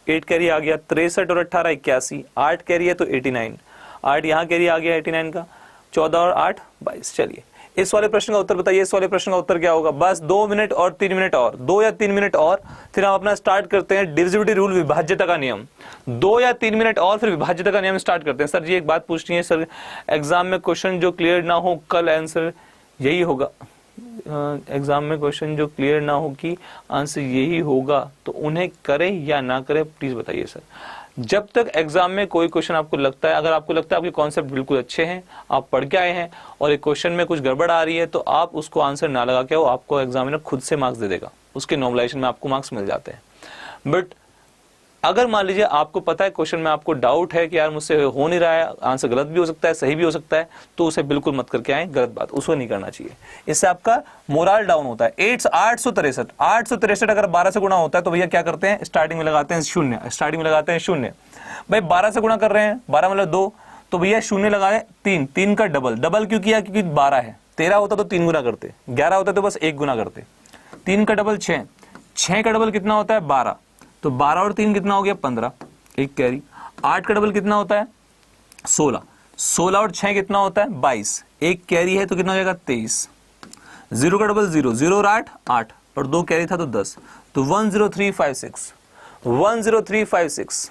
A: 8 कैरी आ गया, 63 और 18 81, 8 कैरी है तो 89, 8 यहाँ कैरी आ गया 89 का, 14 और 8 22। चलिए इस वाले प्रश्न का उत्तर बताइए, इस वाले प्रश्न का उत्तर क्या होगा। बस 2 मिनट और 3 मिनट और, 2 या 3 मिनट और, फिर हम अपना स्टार्ट करते हैं डिविजिबिलिटी रूल, विभाज्यता का नियम। 2 या 3 मिनट और फिर विभाज्यता का नियम स्टार्ट करते हैं। सर जी एक बात पूछनी है सर, एग्जाम में क्वेश्चन जो क्लियर ना हो कल आंसर यही होगा, एग्जाम में क्वेश्चन जो क्लियर ना हो कि आंसर यही होगा, तो उन्हें करें या ना करें प्लीज बताइए सर। जब तक एग्जाम में कोई क्वेश्चन आपको लगता है, अगर आपको लगता है आपके कॉन्सेप्ट बिल्कुल अच्छे हैं, आप पढ़ के आए हैं और एक क्वेश्चन में कुछ गड़बड़ आ रही है, तो आप उसको आंसर ना लगा के, आपको एग्जामिनर खुद से मार्क्स दे देगा, उसके नॉर्मलाइजेशन में आपको मार्क्स मिल जाते हैं। बट अगर मान लीजिए आपको पता है क्वेश्चन में आपको डाउट है कि यार मुझसे हो नहीं रहा है, आंसर गलत भी हो सकता है सही भी हो सकता है, तो उसे बिल्कुल मत करके आए, गलत बात, उसको नहीं करना चाहिए। इससे आपका मोरल डाउन होता है। 863 अगर 12 से गुणा होता है तो भैया क्या करते हैं, स्टार्टिंग में लगाते हैं 0, स्टार्टिंग में लगाते हैं 0। भाई 12 से गुणा कर रहे हैं, 12 मतलब 2, तो भैया 0 लगाए 3, 3 का डबल, डबल क्यों किया, क्योंकि 12 है। 13 होता तो 3 गुना करते, 11 होता तो बस 1 गुना करते। 3 का डबल 6, 6 का डबल कितना होता है 12, तो 12 और 3 कितना हो गया 15, 1 कैरी। 8 का डबल कितना होता है 16, 16 और 6 कितना होता है 22, 1 कैरी है तो कितना हो जाएगा 23। 0 का डबल 0, 0 और 8 8, और 2 कैरी था तो 10, तो 10356, 10356,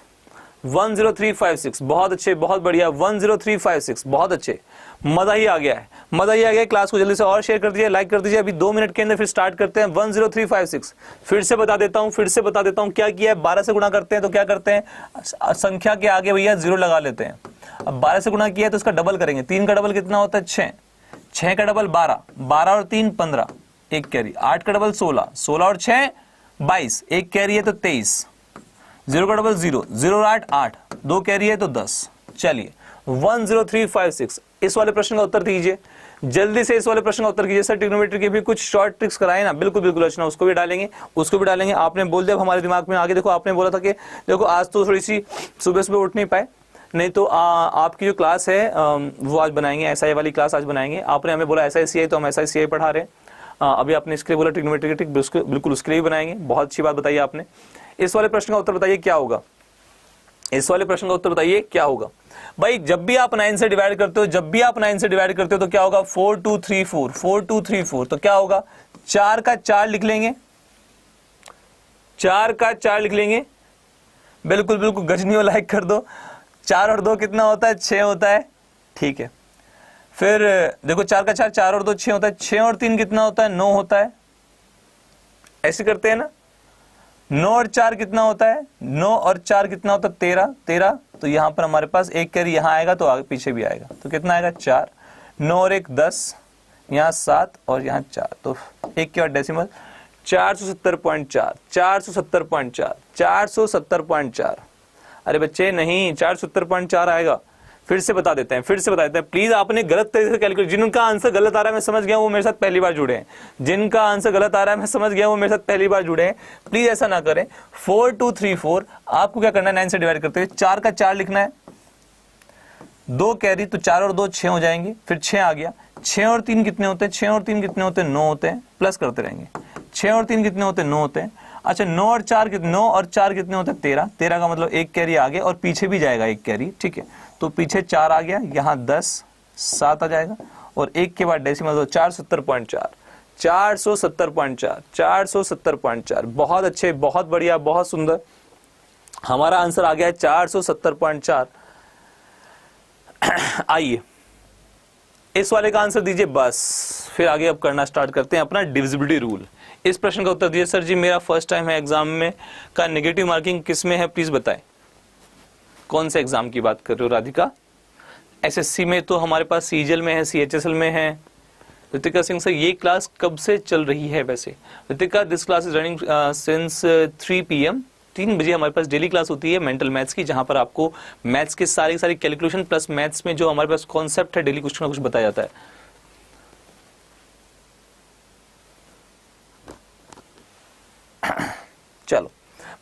A: 10356, बहुत अच्छे, बहुत बढ़िया, 10356, बहुत अच्छे, मजा ही आ गया है, मजा ही आ गया। क्लास को जल्दी से और शेयर कर दीजिए, लाइक कर दीजिए। अभी 2 मिनट के अंदर फिर स्टार्ट करते हैं। 10356 फिर से बता देता हूं, क्या किया है। 12 से गुणा करते हैं तो क्या करते हैं, संख्या के आगे भैया 0 लगा लेते हैं। अब 12 से गुणा किया है तो उसका डबल करेंगे। 3 का डबल कितना होता है, 6, 6 का डबल 12, 12 और 3 15, एक कैरी। 8 का डबल 16, 16 और 6 22, एक कैरी है तो 23। 0 का डबल 0, 0 और 8 8, 2 कैरी है तो 10। चलिए 10356, इस वाले प्रश्न का उत्तर दीजिए जल्दी से, इस वाले प्रश्न का उत्तर कीजिए। सर ट्रिग्नोमेट्री के भी कुछ शॉर्ट ट्रिक्स कराए ना, बिल्कुल बिल्कुल अर्चना, उसको भी डालेंगे, उसको भी डालेंगे। आपने बोल दिया हमारे दिमाग में आगे। देखो आपने बोला था कि देखो आज तो थोड़ी सी सुबह सुबह उठ नहीं पाए, नहीं तो आपकी जो क्लास है वो आज बनाएंगे, एसआई वाली क्लास आज बनाएंगे। आपने हमें बोला एसआई तो हम एसआई पढ़ा रहे हैं। अभी आपने इसके लिए बोला ट्रिग्नोमेट्री की ट्रिक, बिल्कुल उसके लिए भी बनाएंगे। बहुत अच्छी बात बताई आपने। इस वाले प्रश्न का उत्तर बताइए क्या होगा, इस वाले प्रश्न का उत्तर बताइए क्या होगा भाई। जब भी आप 9 से डिवाइड करते हो, जब भी आप 9 से डिवाइड करते हो तो क्या होगा, 4 2 3 4, 4 2 3 4, तो क्या होगा, 4 का 4 लिख लेंगे, 4 का 4 लिख लेंगे। बिल्कुल बिल्कुल गजनियों लाइक कर दो। 4 और 2 कितना होता है, 6 होता है, ठीक है। फिर देखो 4 का 4, 4 और 2 6 होता है, 6 और 3 कितना होता है, 9 होता है। ऐसे करते हैं ना। 9 और 4 कितना होता है, 9 और 4 कितना होता है, 13, 13। तो यहां पर हमारे पास एक कैरी यहां आएगा तो आगे पीछे भी आएगा, तो कितना आएगा, 4। 9 और 1 10, यहां 7 और यहां 4, तो एक के बाद डेसिमल 470.4, 470.4, 470.4। अरे बच्चे नहीं, 470.4 आएगा। फिर से बता देते हैं, प्लीज आपने गलत तरीके से कैलकुलेट, जिनका आंसर गलत आ रहा है मैं समझ गया वो मेरे साथ पहली बार जुड़े हैं, जिनका आंसर गलत आ रहा है मैं समझ गया वो मेरे साथ पहली बार जुड़े हैं। प्लीज ऐसा ना करें। 4234 आपको क्या करना है, 9 से डिवाइड करते हुए 4 का 4 लिखना है, 2 कैरी तो 4 और 2 6 हो जाएंगे, फिर 6 आ गया। 6 और 3 कितने होते हैं, 6 और 3 कितने होते हैं, 9 होते हैं, प्लस करते रहेंगे। 6 और 3 कितने होते हैं, 9 होते हैं। अच्छा 9 और 4 कितने होते हैं, 13, 13 का मतलब एक कैरी आगे और पीछे भी जाएगा एक कैरी, ठीक है। तो पीछे 4 आ गया, यहाँ 10 7 आ जाएगा और एक के बाद डेसिमल तो 470.4, 470.4, 470.4। बहुत अच्छे, बहुत बढ़िया, बहुत सुंदर। हमारा आंसर आ गया है 470.4। आइए इस वाले का आंसर दीजिए बस, फिर आगे अब करना स्टार्ट करते हैं अपना डिविजिबिलिटी रूल। इस प्रश्न का उत्तर दीजिए। सर जी मेरा फर्स्ट टाइम है एग्जाम में का नेगेटिव मार्किंग किस में है, प्लीज बताएं। कौन से एग्जाम की बात कर रहे हो राधिका? एसएससी में तो हमारे पास सीजीएल में है, सीएचएसएल में है। ऋतिका सिंह सर ये क्लास कब से चल रही है वैसे? Ritika this class is running since 3 PM, 3 बजे हमारे पास डेली क्लास होती है मेंटल मैथ्स की, जहां पर आपको मैथ्स के सारी कैलकुलेशन प्लस मैथ्स में जो हमारे पास कॉन्सेप्ट है डेली कुछ ना कुछ बताया जाता है। चलो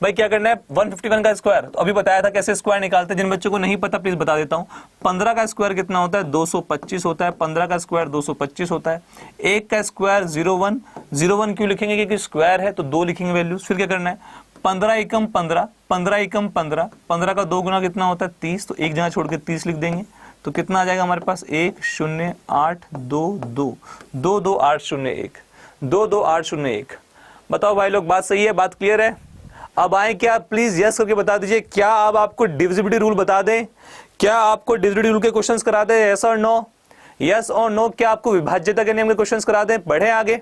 A: भाई क्या करना है, 151 का स्क्वायर तो अभी बताया था कैसे स्क्वायर निकालते हैं। जिन बच्चों को नहीं पता प्लीज बता देता हूं। 15 का स्क्वायर कितना होता है, 225 होता है। 15 का स्क्वायर 225 होता है। 1 का स्क्वायर 01, 01 क्यों लिखेंगे, क्योंकि स्क्वायर है तो 2 लिखेंगे वैल्यूज। फिर क्या करना है, 15 एकम 15, 15 एकम 15, 15 का 2 गुना कितना होता है 30, तो एक जगह छोड़ के 30 लिख देंगे। तो कितना आ जाएगा हमारे पास, 108222, 22801, 22801। बताओ भाई लोग, बात सही है, बात क्लियर है? अब आए क्या, प्लीज यस करके बता दीजिए। क्या अब आपको डिविजिबिलिटी रूल बता दें? क्या आपको डिविजिबिलिटी रूल के क्वेश्चंस करा दें, यस और नो? यस और नो। क्या आपको विभाज्यता के नियम के क्वेश्चंस करा दें? बढ़े आगे।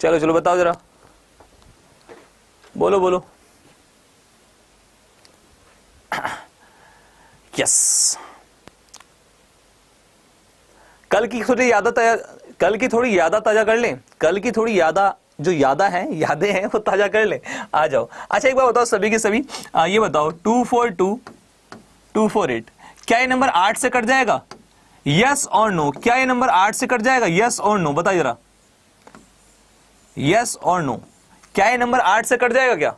A: चलो चलो बताओ जरा, बोलो बोलो। यस कल की थोड़ी यादा ताजा कर लें। कल की थोड़ी जो यादें हैं वो ताजा कर लें। आ जाओ। अच्छा एक बार बताओ सभी के सभी, ये बताओ 242 248 क्या ये नंबर 8 से कट जाएगा, यस और नो? क्या ये नंबर 8 से कट जाएगा, यस और नो? बताइए जरा, यस और नो। क्या ये नंबर 8 से कट जाएगा क्या?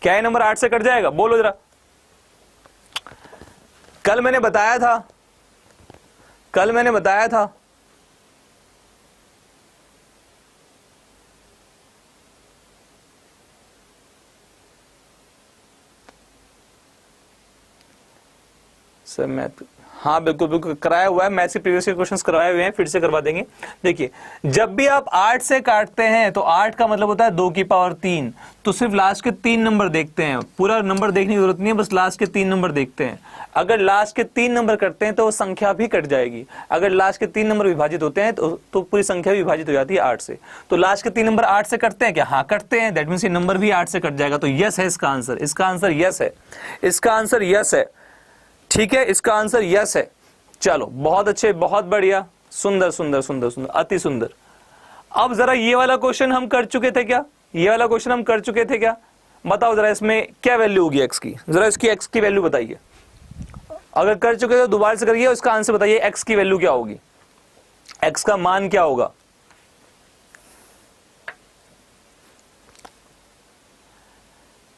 A: क्या ये नंबर 8 से कट जाएगा, बोलो जरा। कल मैंने बताया था सर मैथ, हाँ बिल्कुल बिल्कुल कराया हुआ है, मैथ से प्रीवियस ईयर क्वेश्चंस करवाए हुए हैं, फिर से करवा देंगे। देखिए जब भी आप 8 से काटते हैं तो 8 का मतलब होता है 2 की पावर 3, तो सिर्फ लास्ट के 3 नंबर देखते हैं, पूरा नंबर देखने की जरूरत नहीं है, बस लास्ट के 3 नंबर देखते हैं। अगर लास्ट के 3 नंबर कटते हैं तो वो संख्या भी कट जाएगी, अगर लास्ट के 3 नंबर विभाजित होते हैं तो पूरी संख्या भी विभाजित हो जाती है 8 से। तो लास्ट के 3 नंबर 8 से कटते हैं क्या? हाँ कटते हैं, दैट मीन्स ये नंबर भी 8 से कट जाएगा। तो यस है इसका आंसर, इसका आंसर यस है, इसका आंसर यस है, ठीक है, इसका आंसर यस है। चलो बहुत अच्छे, बहुत बढ़िया, सुंदर सुंदर सुंदर सुंदर, अति सुंदर। अब जरा ये वाला क्वेश्चन हम कर चुके थे क्या? ये वाला क्वेश्चन हम कर चुके थे क्या? बताओ जरा इसमें क्या वैल्यू होगी एक्स की, जरा इसकी एक्स की वैल्यू बताइए। अगर कर चुके तो दोबारा से करिए, इसका आंसर बताइए एक्स की वैल्यू क्या होगी, एक्स का मान क्या होगा।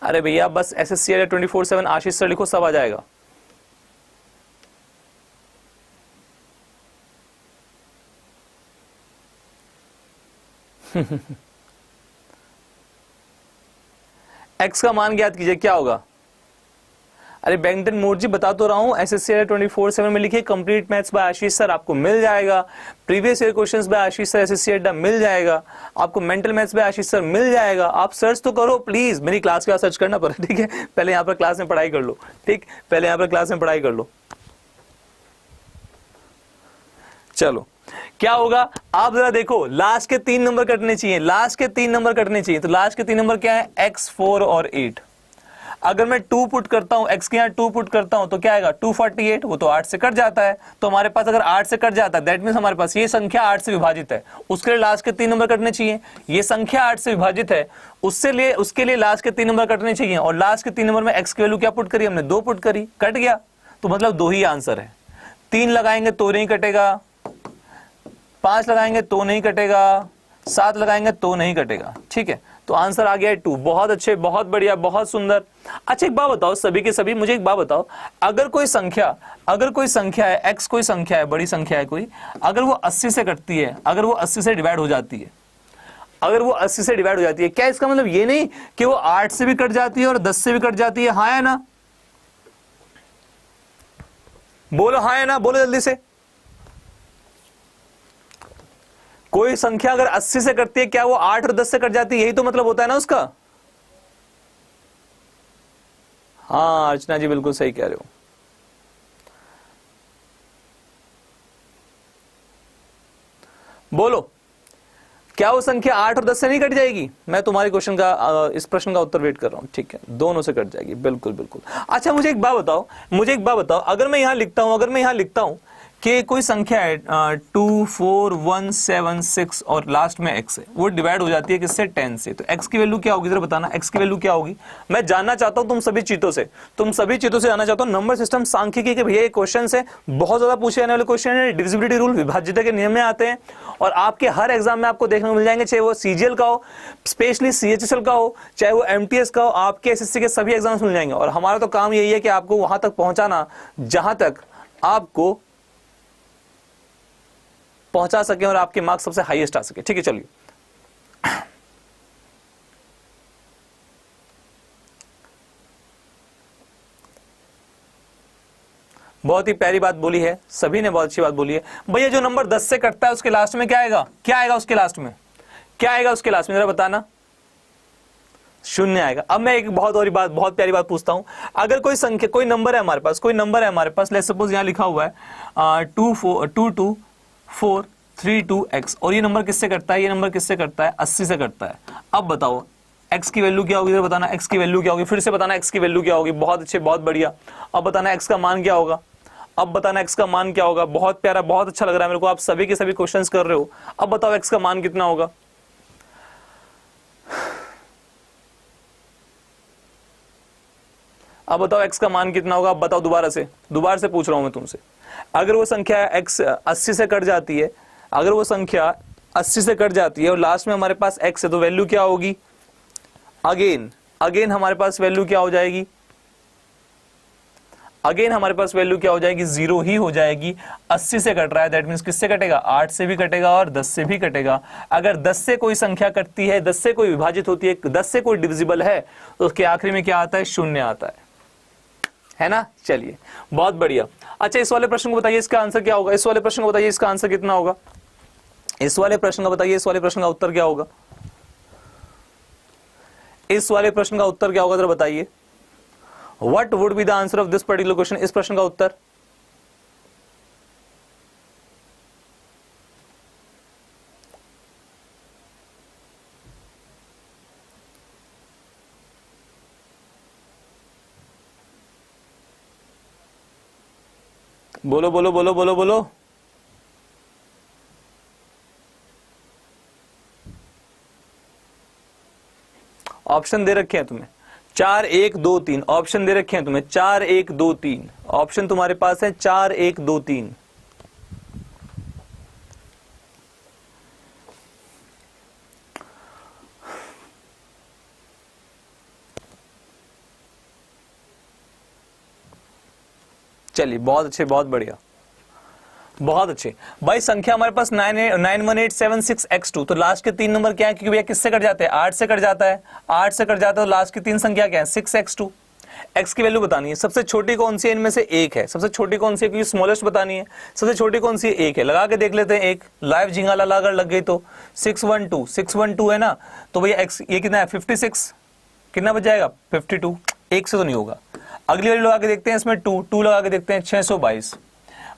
A: अरे भैया बस SSC 24/7 आशीष सर लिखो, सब आ जाएगा। एक्स का मान ज्ञात कीजिए, क्या होगा? अरे बैंगटन मोड जी बता तो रहा हूं, SSC 24/7 में लिखिए complete maths by Ashish sir, आपको मिल जाएगा। Previous year questions by Ashish sir SSC Adda मिल जाएगा, आपको mental maths by Ashish sir मिल जाएगा। आप सर्च तो करो प्लीज, मेरी क्लास के बाद सर्च करना पड़े, ठीक है? पहले यहाँ पर क्लास में पढ़ाई कर लो, ठीक, पहले यहाँ पर क्लास में पढ़ाई कर लो। चलो क्या होगा आप जरा देखो, लास्ट के 3 नंबर कटने चाहिए, लास्ट के 3 नंबर कटने चाहिए। तो लास्ट के 3 नंबर क्या है? x, 4 और 8। अगर मैं 2 पुट करता हूं, x के यहाँ 2 पुट करता हूं तो क्या आएगा? 248, वो तो 8 से कट जाता है। तो हमारे पास अगर 8 से कट जाता है दैट मीन्स हमारे पास ये संख्या 8 से विभाजित है, उसके लिए लास्ट के 3 नंबर कटने चाहिए। ये संख्या 8 से विभाजित है, उसके लिए लास्ट के 3 नंबर कटने चाहिए। और लास्ट के 3 नंबर में x की वैल्यू क्या पुट करी हमने? 2 पुट करी, कट गया। तो मतलब 2 ही आंसर है। 3 लगाएंगे तो नहीं कटेगा, 5 लगाएंगे तो नहीं कटेगा, 7 लगाएंगे तो नहीं कटेगा, ठीक है? तो आंसर आ गया 2। बहुत अच्छे, बहुत बढ़िया, बहुत सुंदर। अच्छा एक बात बताओ सभी के सभी, मुझे एक बात बताओ, अगर कोई संख्या है, x कोई संख्या है, बड़ी संख्या है कोई, अगर वो 80 से कटती है, अगर वो 80 से डिवाइड हो जाती है, अगर वो 80 से डिवाइड हो जाती है, क्या इसका मतलब ये नहीं कि वो 8 से भी कट जाती है और 10 से भी कट जाती है? हाँ या ना? बोलो हाँ या ना, बोलो जल्दी से। कोई संख्या अगर 80 से कटती है, क्या वो 8 और 10 से कट जाती है? यही तो मतलब होता है ना उसका। हाँ अर्चना जी बिल्कुल सही कह रहे हो। बोलो क्या वो संख्या 8 और 10 से नहीं कट जाएगी? मैं तुम्हारे क्वेश्चन का इस प्रश्न का उत्तर वेट कर रहा हूं, ठीक है? दोनों से कट जाएगी, बिल्कुल बिल्कुल। अच्छा मुझे एक बात बताओ, अगर मैं यहां लिखता हूं कि कोई संख्या है 2, 4, 1, 7, 6 और लास्ट में x है, वो डिवाइड हो जाती है किससे? 10 से। तो x की वैल्यू क्या होगी जरा बताना, x की वैल्यू क्या होगी? मैं जानना चाहता हूं तुम सभी चीजों से जानना चाहता हूं। नंबर सिस्टम सांख्यिकी के भैया ये क्वेश्चन है, बहुत ज्यादा पूछे जाने वाले क्वेश्चन है। डिविजिबिलिटी रूल, विभाज्यता के नियम में आते हैं और आपके हर एग्जाम में आपको देखने को मिल जाएंगे, चाहे वो CGL का हो, स्पेशली CHSL का हो, चाहे वो MTS का हो, आपके SSC के सभी एग्जाम्स मिल जाएंगे। और हमारा तो काम यही है कि आपको वहां तक पहुंचाना जहां तक आपको पहुंचा सके और आपके मार्क्स सबसे हाईएस्ट आ सके, ठीक है? चलिए बहुत ही प्यारी बात बोली है, सभी ने बहुत अच्छी बात बोली है। भैया जो नंबर 10 से कटता है उसके लास्ट में क्या आएगा? उसके लास्ट में जरा बताना। 0 आएगा। अब मैं एक बहुत प्यारी बात पूछता हूं, अगर कोई नंबर है हमारे पास, लेट्स सपोज यहां लिखा हुआ है 224232x और ये नंबर किससे कटता है? 80 से कटता है। अब बताओ x की वैल्यू क्या होगी? बताना x की वैल्यू क्या होगी, फिर से बताना x की वैल्यू क्या होगी। बहुत अच्छे, बहुत बढ़िया। अब बताना x का मान क्या होगा, बहुत प्यारा, बहुत अच्छा लग रहा है मेरे को, आप सभी के सभी क्वेश्चंस कर रहे हो। अब बताओ x का मान कितना होगा? अब बताओ x का मान कितना होगा? अब बताओ, दोबारा से पूछ रहा हूं मैं तुमसे। अगर वो संख्या x 80 से कट जाती है, और लास्ट में हमारे पास x है, तो वैल्यू क्या होगी? अगेन हमारे पास वैल्यू क्या हो जाएगी? 0 ही हो जाएगी। 80 से कट रहा है, दैट मीन्स किससे कटेगा? 8 से भी कटेगा और 10 से भी कटेगा। अगर 10 से कोई संख्या कटती है, 10 से कोई विभाजित होती है, 10 से कोई डिविजिबल है, तो उसके आखिरी में क्या आता है? 0 आता है। है ना। चलिए बहुत बढ़िया। अच्छा इस वाले प्रश्न को बताइए इसका आंसर क्या होगा, इस वाले प्रश्न को बताइए इसका आंसर कितना होगा, इस वाले प्रश्न का बताइए, इस वाले प्रश्न का उत्तर क्या होगा, इस वाले प्रश्न का उत्तर क्या होगा जरा बताइए। What would be the answer of this particular question, इस प्रश्न का उत्तर। बोलो बोलो बोलो बोलो बोलो। ऑप्शन दे रखे हैं तुम्हें 4 1 2 3, ऑप्शन दे रखे हैं तुम्हें 4 1 2 3, ऑप्शन तुम्हारे पास है 4 1 2 3। चलिए बहुत अच्छे, बहुत बढ़िया, बहुत अच्छे भाई। संख्या हमारे पास 91876x2, तो लास्ट के 3 नंबर क्या है, क्योंकि भैया किससे कट जाते हैं, 8 से कट जाता है, 8 से कट जाता है, तो लास्ट की 3 संख्या क्या है 6x2। x की वैल्यू बतानी है, सबसे छोटी कौन सी है इनमें से, एक है, सबसे छोटी कौन सी है क्योंकि स्मॉलेस्ट बतानी है, सबसे छोटी कौन सी है, एक है, लगा के देख लेते हैं। एक लाइव झिंगाला अगर लग गई तो 612 है ना, तो भैया x ये कितना है 56, कितना बच जाएगा 52, एक से तो नहीं होगा। अगली वाली लगा के देखते हैं, इसमें 2 लगा के देखते हैं 622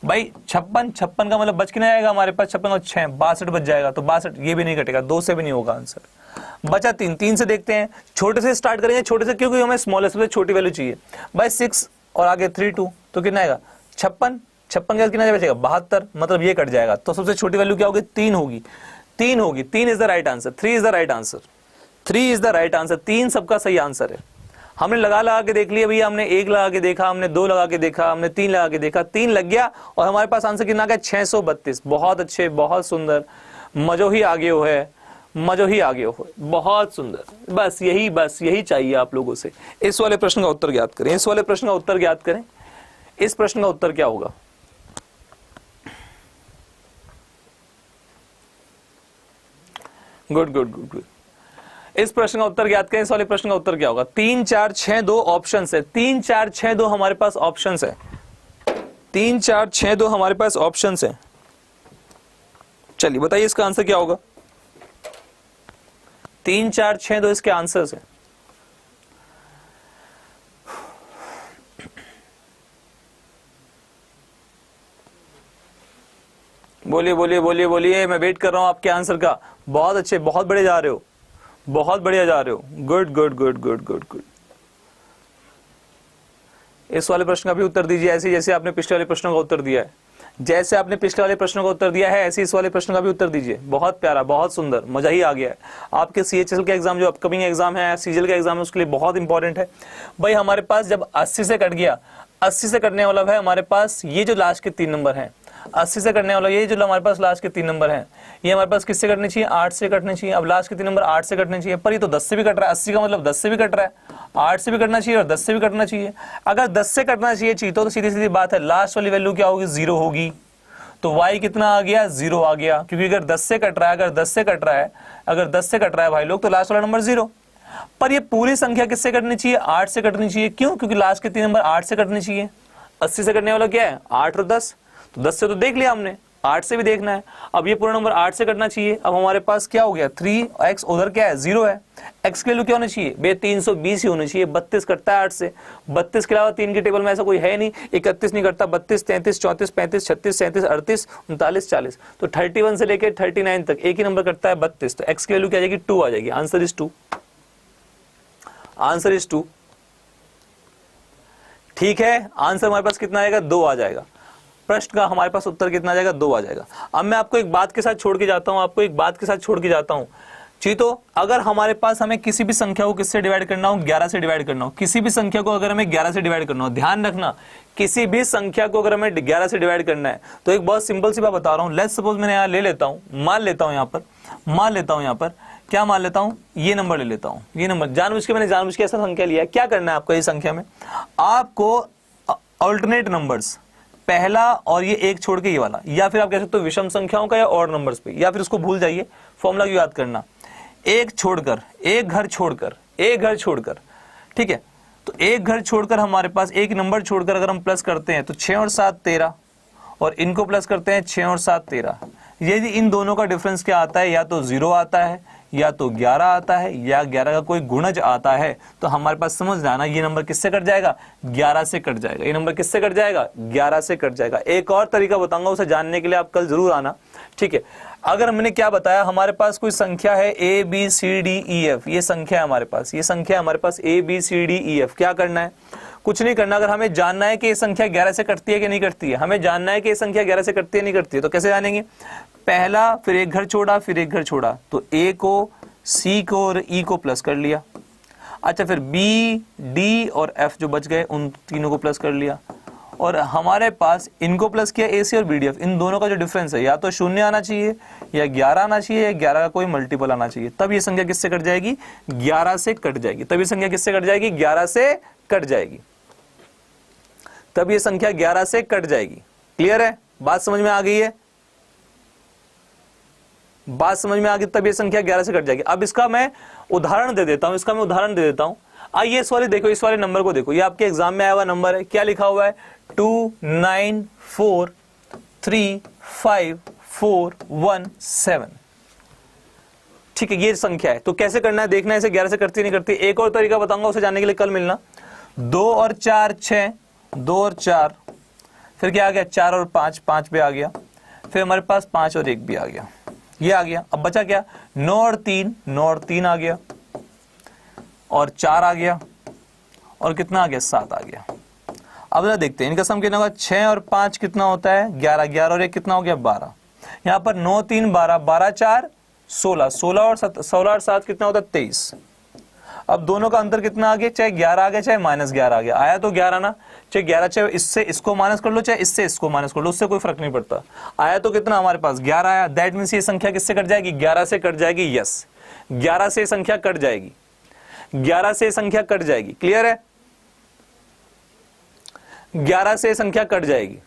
A: भाई। 56 का मतलब बच के नहीं आएगा हमारे पास, 56 और 6 62 बच जाएगा, तो 62 ये भी नहीं कटेगा, 2 से भी नहीं होगा आंसर। बचा 3 से देखते हैं, छोटे से स्टार्ट करेंगे, छोटे से क्योंकि हमें स्मॉलेस्ट सबसे छोटी वैल्यू चाहिए भाई। 6 और आगे 3 2, तो कितना आएगा 56 का कितना बचेगा 72, मतलब ये कट जाएगा, तो सबसे छोटी वैल्यू क्या होगी 3 होगी, 3 is the right answer, 3 is the right answer, 3 is the right answer, 3 सबका सही आंसर है। हमने लगा के देख लिया भैया, हमने 1 लगा के देखा, हमने 2 लगा के देखा, हमने 3 लगा के देखा, 3 लग गया और हमारे पास आंसर कितना गया 632। बहुत अच्छे, बहुत सुंदर, मजो ही आगे हो है, मजो ही आगे हो, बहुत सुंदर। बस यही चाहिए आप लोगों से। इस वाले प्रश्न का उत्तर ज्ञात करें, इस वाले प्रश्न का उत्तर ज्ञात करें, इस प्रश्न का उत्तर क्या होगा। Good good good good. इस प्रश्न का उत्तर ज्ञात करें, इस वाले प्रश्न का उत्तर क्या होगा। 3 4 6 2 ऑप्शन है, 3 4 6 2 हमारे पास ऑप्शन है, 3 4 6 2 हमारे पास ऑप्शन है। चलिए बताइए इसका आंसर क्या होगा। 3 4 6 2 इसके आंसर्स हैं। बोलिए बोलिए बोलिए बोलिए, मैं वेट कर रहा हूं आपके आंसर का। बहुत अच्छे, बहुत बढ़िया जा रहे हो, बहुत बढ़िया जा रहे हो। Good good good good good good. इस वाले प्रश्न का भी उत्तर दीजिए ऐसे जैसे आपने पिछले वाले प्रश्नों का उत्तर दिया है, जैसे आपने पिछले वाले प्रश्नों का उत्तर दिया है ऐसे इस वाले प्रश्न का भी उत्तर दीजिए। बहुत प्यारा, बहुत सुंदर, मजा ही आ गया है। आपके CHSL का एग्जाम जो अपकमिंग एग्जाम है, CGL का एग्जाम है, उसके लिए बहुत इंपॉर्टेंट है भाई। हमारे पास जब 80 से कट गया, 80 से कटने वाला है हमारे पास ये जो लास्ट के 3 नंबर हैं, 80 से कटने वाला ये जो हमारे पास लास्ट के 3 नंबर हैं, ये हमारे पास किससे कटने चाहिए 8 से कटने चाहिए। अब लास्ट के 3 नंबर 8 से कटने चाहिए, पर ये तो 10 से भी कट रहा है, 80 का मतलब 10 से भी कट रहा है, 8 से भी कटना चाहिए और 10 से भी कटना चाहिए। अगर 10 से कटना चाहिए चीतो, तो सीधी सीधी बात है लास्ट वाली वैल्यू क्या होगी 0 होगी, तो y कितना आ गया 0 आ गया, क्योंकि अगर 10 से कट रहा है, अगर 10 से कट रहा है, अगर 10 से कट रहा है भाई लोग, तो लास्ट वाला नंबर 0। पर ये पूरी संख्या किससे कटनी चाहिए 8 से कटनी चाहिए, क्यों, क्योंकि लास्ट के 3 नंबर 8 से कटने चाहिए। 80 से कटने वाला क्या है 8 और 10, तो 10 से तो देख लिया हमने, 8 से भी देखना है। अब ये पूरा नंबर 8 से कटना चाहिए। अब हमारे पास क्या हो गया 3x, उधर क्या है 0 है, x की वैल्यू क्या होनी चाहिए बे 320 ही होनी चाहिए। 32 कटता है 8 से, 32 के अलावा 3 की टेबल में ऐसा कोई है नहीं, 31 नहीं कटता, 32 33 34 35 36 37 38 39 40, तो 31 से लेकर 39 तक एक ही नंबर कटता है 32, तो x की वैल्यू क्या आ जाएगी 2 आ जाएगी। Answer is 2, answer is 2। ठीक है, आंसर हमारे पास कितना आएगा 2 आ जाएगा। प्रश्न का हमारे पास उत्तर कितना आ जाएगा 2 आ जाएगा। अब मैं आपको एक बात के साथ छोड़ के जाता हूं, आपको एक बात के साथ छोड़ के जाता हूं चीतो, अगर हमारे पास हमें किसी भी संख्या को किससे डिवाइड करना हो 11 से डिवाइड करना हो, किसी भी संख्या को अगर हमें 11 से डिवाइड करना हो, ध्यान रखना किसी भी संख्या को अगर हमें 11 से डिवाइड करना है, तो एक बहुत सिंपल सी बात बता रहा हूं। लेट्स सपोज मैंने यहाँ ले लेता हूं, मान लेता हूं यहाँ पर क्या मान लेता हूं, ये नंबर ले लेता हूं, ये नंबर मैंने जानबूझ के ऐसा संख्या लिया है। क्या करना है आपको, इस संख्या में आपको अल्टरनेट नंबर्स, पहला और ये एक छोड़ के ये वाला, या फिर आप कह सकते हो विषम संख्याओं का या और नंबर्स पे, या फिर उसको भूल जाइए, फॉर्मूला की याद करना, एक छोड़कर एक घर छोड़कर, ठीक है, तो एक घर छोड़कर हमारे पास एक नंबर छोड़कर अगर हम प्लस करते हैं तो 6 और 7 13, और इनको प्लस करते हैं 6 और 7 13। यदि इन दोनों का डिफरेंस क्या आता है, या तो 0 आता है या तो 11 आता है या 11 का कोई गुणज आता है, तो हमारे पास समझ जाना ये नंबर किससे कट जाएगा, 11 से कट जाएगा। ये नंबर किससे कट जाएगा, 11 से कट जाएगा। एक और तरीका बताऊंगा, उसे जानने के लिए आप कल जरूर आना, ठीक है। अगर मैंने क्या बताया, हमारे पास कोई संख्या है A B C D E F, ये संख्या है हमारे पास, ये संख्या है हमारे पास A B C D E F। क्या करना है, कुछ नहीं करना। अगर हमें जानना है कि ये संख्या 11 से कटती है कि नहीं कटती है, हमें जानना है कि ये संख्या 11 से कटती है नहीं कटती है, तो कैसे जानेंगे, पहला फिर एक घर छोड़ा फिर एक घर छोड़ा, तो A को C को और E को प्लस कर लिया। अच्छा, फिर B D और F जो बच गए उन तीनों को प्लस कर लिया, और हमारे पास इनको प्लस किया AC और BDF। इन दोनों का जो डिफरेंस है या तो 0 आना चाहिए या 11 आना चाहिए या 11 का कोई मल्टीपल आना चाहिए, तब ये संख्या किससे कट जाएगी, 11 से कट जाएगी। तब ये संख्या किससे कट जाएगी, 11 से कट जाएगी। तब ये संख्या 11 से कट जाएगी। क्लियर है, बात समझ में आ गई है, बात समझ में आ गई। तब ये संख्या 11 से कट जाएगी। अब इसका मैं उदाहरण दे देता हूं, इसका मैं उदाहरण दे देता हूं। आइए इस वाले देखो, इस वाले नंबर को देखो, ये आपके एग्जाम में आया हुआ नंबर है। क्या लिखा हुआ है, 29435417। ठीक है, ये संख्या है। तो कैसे करना है देखना है, इसे 11 से करती नहीं करती। एक और तरीका बताऊंगा, उसे जानने के लिए कल मिलना। 2 और 4 6, 2 और 4, फिर क्या आ गया, 4 और 5, 5 पे आ गया, फिर हमारे पास 5 और 1 भी आ गया, ये आ गया। अब बचा क्या, 9 और 3, 9 और 3 आ गया, और 4 आ गया, और कितना आ गया, 7 आ गया। अब जरा देखते हैं इनका सम कितना होगा, 6 और 5 कितना होता है, 11, 11 और 1 कितना हो गया, 12। यहाँ पर 9 3 12, 12 4 16, 16 और 7 कितना होता है, 23। अब दोनों का अंतर कितना आ गया, चाहे 11 आ गया चाहे -11 आ गया, आया तो 11 ना, चाहे 11 चाहे इससे इसको माइनस कर लो चाहे इससे इसको माइनस कर लो, उससे कोई फर्क नहीं पड़ता। आया तो कितना हमारे पास 11 आया। दैट मीन्स ये संख्या किससे कट जाएगी, 11 से कट जाएगी। यस, 11 से संख्या कट जाएगी, 11 से संख्या कट जाएगी। क्लियर है, 11 से संख्या कट जाएगी,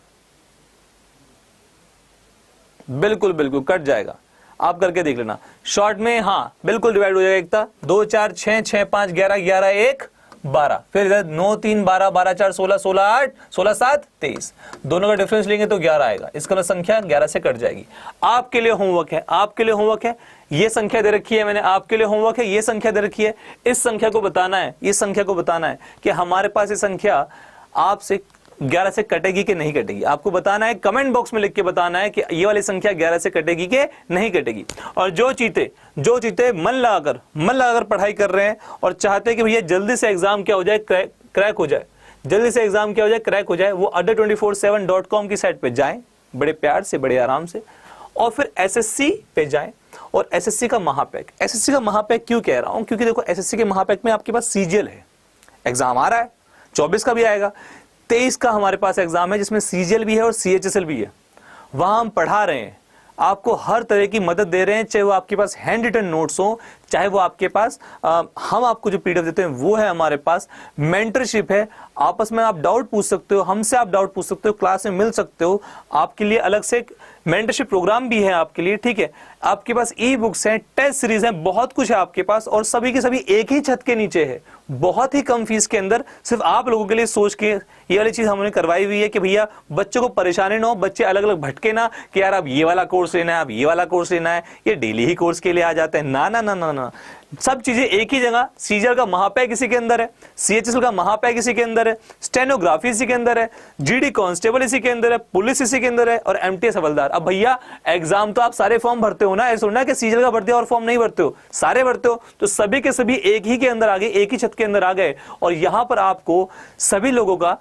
A: बिल्कुल बिल्कुल कट जाएगा। आप करके देख लेना शॉर्ट में, हाँ बिल्कुल डिवाइड हो जाएगा। एक था 2 4 6 6 5 11, 11 1 12, फिर इधर 9 3 12, 12 4 16, 16 8 16 7 23, दोनों का डिफरेंस लेंगे तो 11 आएगा। इसका संख्या 11 से कट जाएगी। आपके लिए होमवर्क है, आपके लिए होमवर्क है, ये संख्या दे रखी है मैंने, आपके लिए होमवर्क है, ये संख्या दे रखी है। इस संख्या को बताना है, इस संख्या को बताना है कि हमारे पास ये संख्या आपसे 11 से कटेगी कि नहीं कटेगी। आपको बताना है, कमेंट बॉक्स में लिख के बताना है कि ये वाली संख्या 11 से कटेगी कि नहीं कटेगी। और जो चीते मन लगाकर पढ़ाई कर रहे हैं और चाहते हैं कि भैया जल्दी से एग्जाम क्या हो जाए, क्रैक हो जाए, जल्दी से एग्जाम क्या हो जाए, क्रैक हो जाए, वो adda247.com की साइट पे जाएं, बड़े प्यार से बड़े आराम से, और फिर SSC पे जाएं। और SSC का महापैक, SSC का महापैक क्यों कह रहा हूं, क्योंकि देखो SSC के महापैक में आपके पास CGL है, एग्जाम आ रहा है, 24 का भी आएगा, 23 का हमारे पास एग्जाम है जिसमें CGL भी है और CHSL भी है। वहां हम पढ़ा रहे हैं, आपको हर तरह की मदद दे रहे हैं, चाहे वो आपके पास हैंड रिटन नोट्स हो, चाहे वो आपके पास हम आपको जो PDF देते हैं वो है, हमारे पास मेंटरशिप है, आपस में आप डाउट पूछ सकते हो, हमसे आप डाउट पूछ सकते हो, क्लास में मिल सकते हो, आपके लिए अलग से मेंटरशिप प्रोग्राम भी है आपके लिए, ठीक है। आपके पास ई-बुक्स हैं, टेस्ट सीरीज हैं, बहुत कुछ है आपके पास, और सभी के सभी एक ही छत के नीचे है, बहुत ही कम फीस के अंदर, सिर्फ आप लोगों के लिए सोच के ये वाली चीज हमने करवाई हुई है कि भैया बच्चों को परेशानी ना हो, बच्चे अलग अलग भटके ना कि यार अब ये वाला कोर्स लेना है, अब ये वाला कोर्स लेना है, ये डेली ही कोर्स के लिए आ जाते हैं। ना ना ना ना ना, सब चीजें एक ही जगह। सीजल का महापैक इसी के अंदर है, CHSL का महापैक इसी के अंदर है, स्टेनोग्राफी इसी के अंदर है, GD कांस्टेबल इसी के अंदर है, पुलिस इसी के अंदर है, और MTS हवलदार। अब भैया एग्जाम तो आप सारे फॉर्म भरते हो ना, ऐसा सुनना कि सीजल का भरते हो और फॉर्म नहीं भरते हो, सारे भरते हो, तो सभी के सभी एक ही के अंदर आ गए, एक ही छत के अंदर आ गए। और यहां पर आपको सभी लोगों का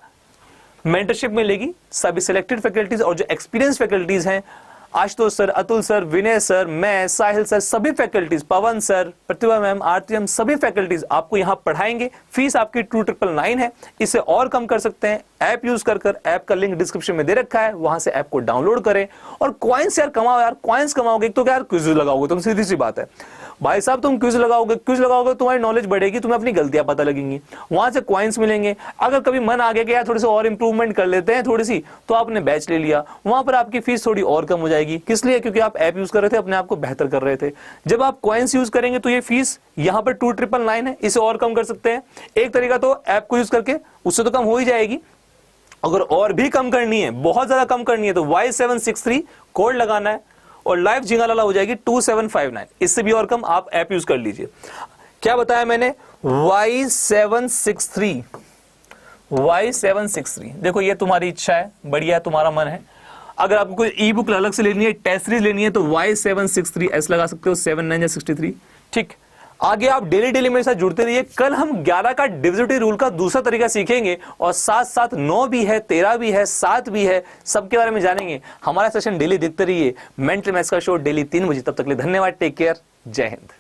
A: मेंटरशिप मिलेगी, सभी सिलेक्टेड फैकल्टीज और जो एक्सपीरियंस फैकल्टीज हैं, आशुतोष सर, अतुल सर, विनय सर, मैं, साहिल सर, सभी फैकल्टीज, पवन सर, प्रतिभा मैम, आरती मैम, सभी फैकल्टीज आपको यहां पढ़ाएंगे। फीस आपकी 2999 है, इसे और कम कर सकते हैं ऐप यूज कर। ऐप का लिंक डिस्क्रिप्शन में दे रखा है, वहां से ऐप को डाउनलोड करें और कॉइन्स यार कमाओ, यार कॉइन्स कमाओगे तो क्या यार क्विज लगाओगे तुम, सीधी सी बात है भाई साहब, तुम क्विज लगाओगे तुम्हारी नॉलेज बढ़ेगी, तुम्हें अपनी गलतियां पता लगेंगी, वहां से कॉइन्स मिलेंगे। अगर कभी मन आ गया कि यार थोड़ी सी और इंप्रूवमेंट कर लेते हैं थोड़ी सी, तो आपने बैच ले लिया, वहां पर आपकी फीस थोड़ी और कम हो जाएगी। जाएगी। किस लिए? क्योंकि आप ऐप यूज कर रहे थे, अपने आप को बेहतर कर रहे थे। जब आप कॉइन्स यूज करेंगे तो ये फीस यहां पर 2999 है, इसे और कम कर सकते हैं। एक तरीका तो ऐप को यूज करके, उससे तो कम हो ही जाएगी। अगर और भी कम करनी है, बहुत ज्यादा कम करनी है, तो Y763 कोड लगाना है और लाइव झिंगालाला हो जाएगी 2759। इससे भी और कम आप ऐप यूज कर लीजिए। क्या बताया मैंने? Y763। देखो ये तुम्हारी इच्छा है, बढ़िया, तुम्हारा मन है। अगर आपको कोई ई बुक अलग से लेनी है, टेस्ट सीरीज लेनी है, तो Y763S लगा सकते हो, 7 9 या 63। ठीक, आगे आप डेली मेरे साथ जुड़ते रहिए। कल हम 11 का डिविजिबिलिटी रूल का दूसरा तरीका सीखेंगे और साथ साथ 9 भी है, 13 भी है, 7 भी है, सबके बारे में जानेंगे। हमारा सेशन डेली देखते रहिए, मेंटल मैथ्स का शो डेली 3 बजे। तब तक के लिए धन्यवाद, टेक केयर, जय हिंद।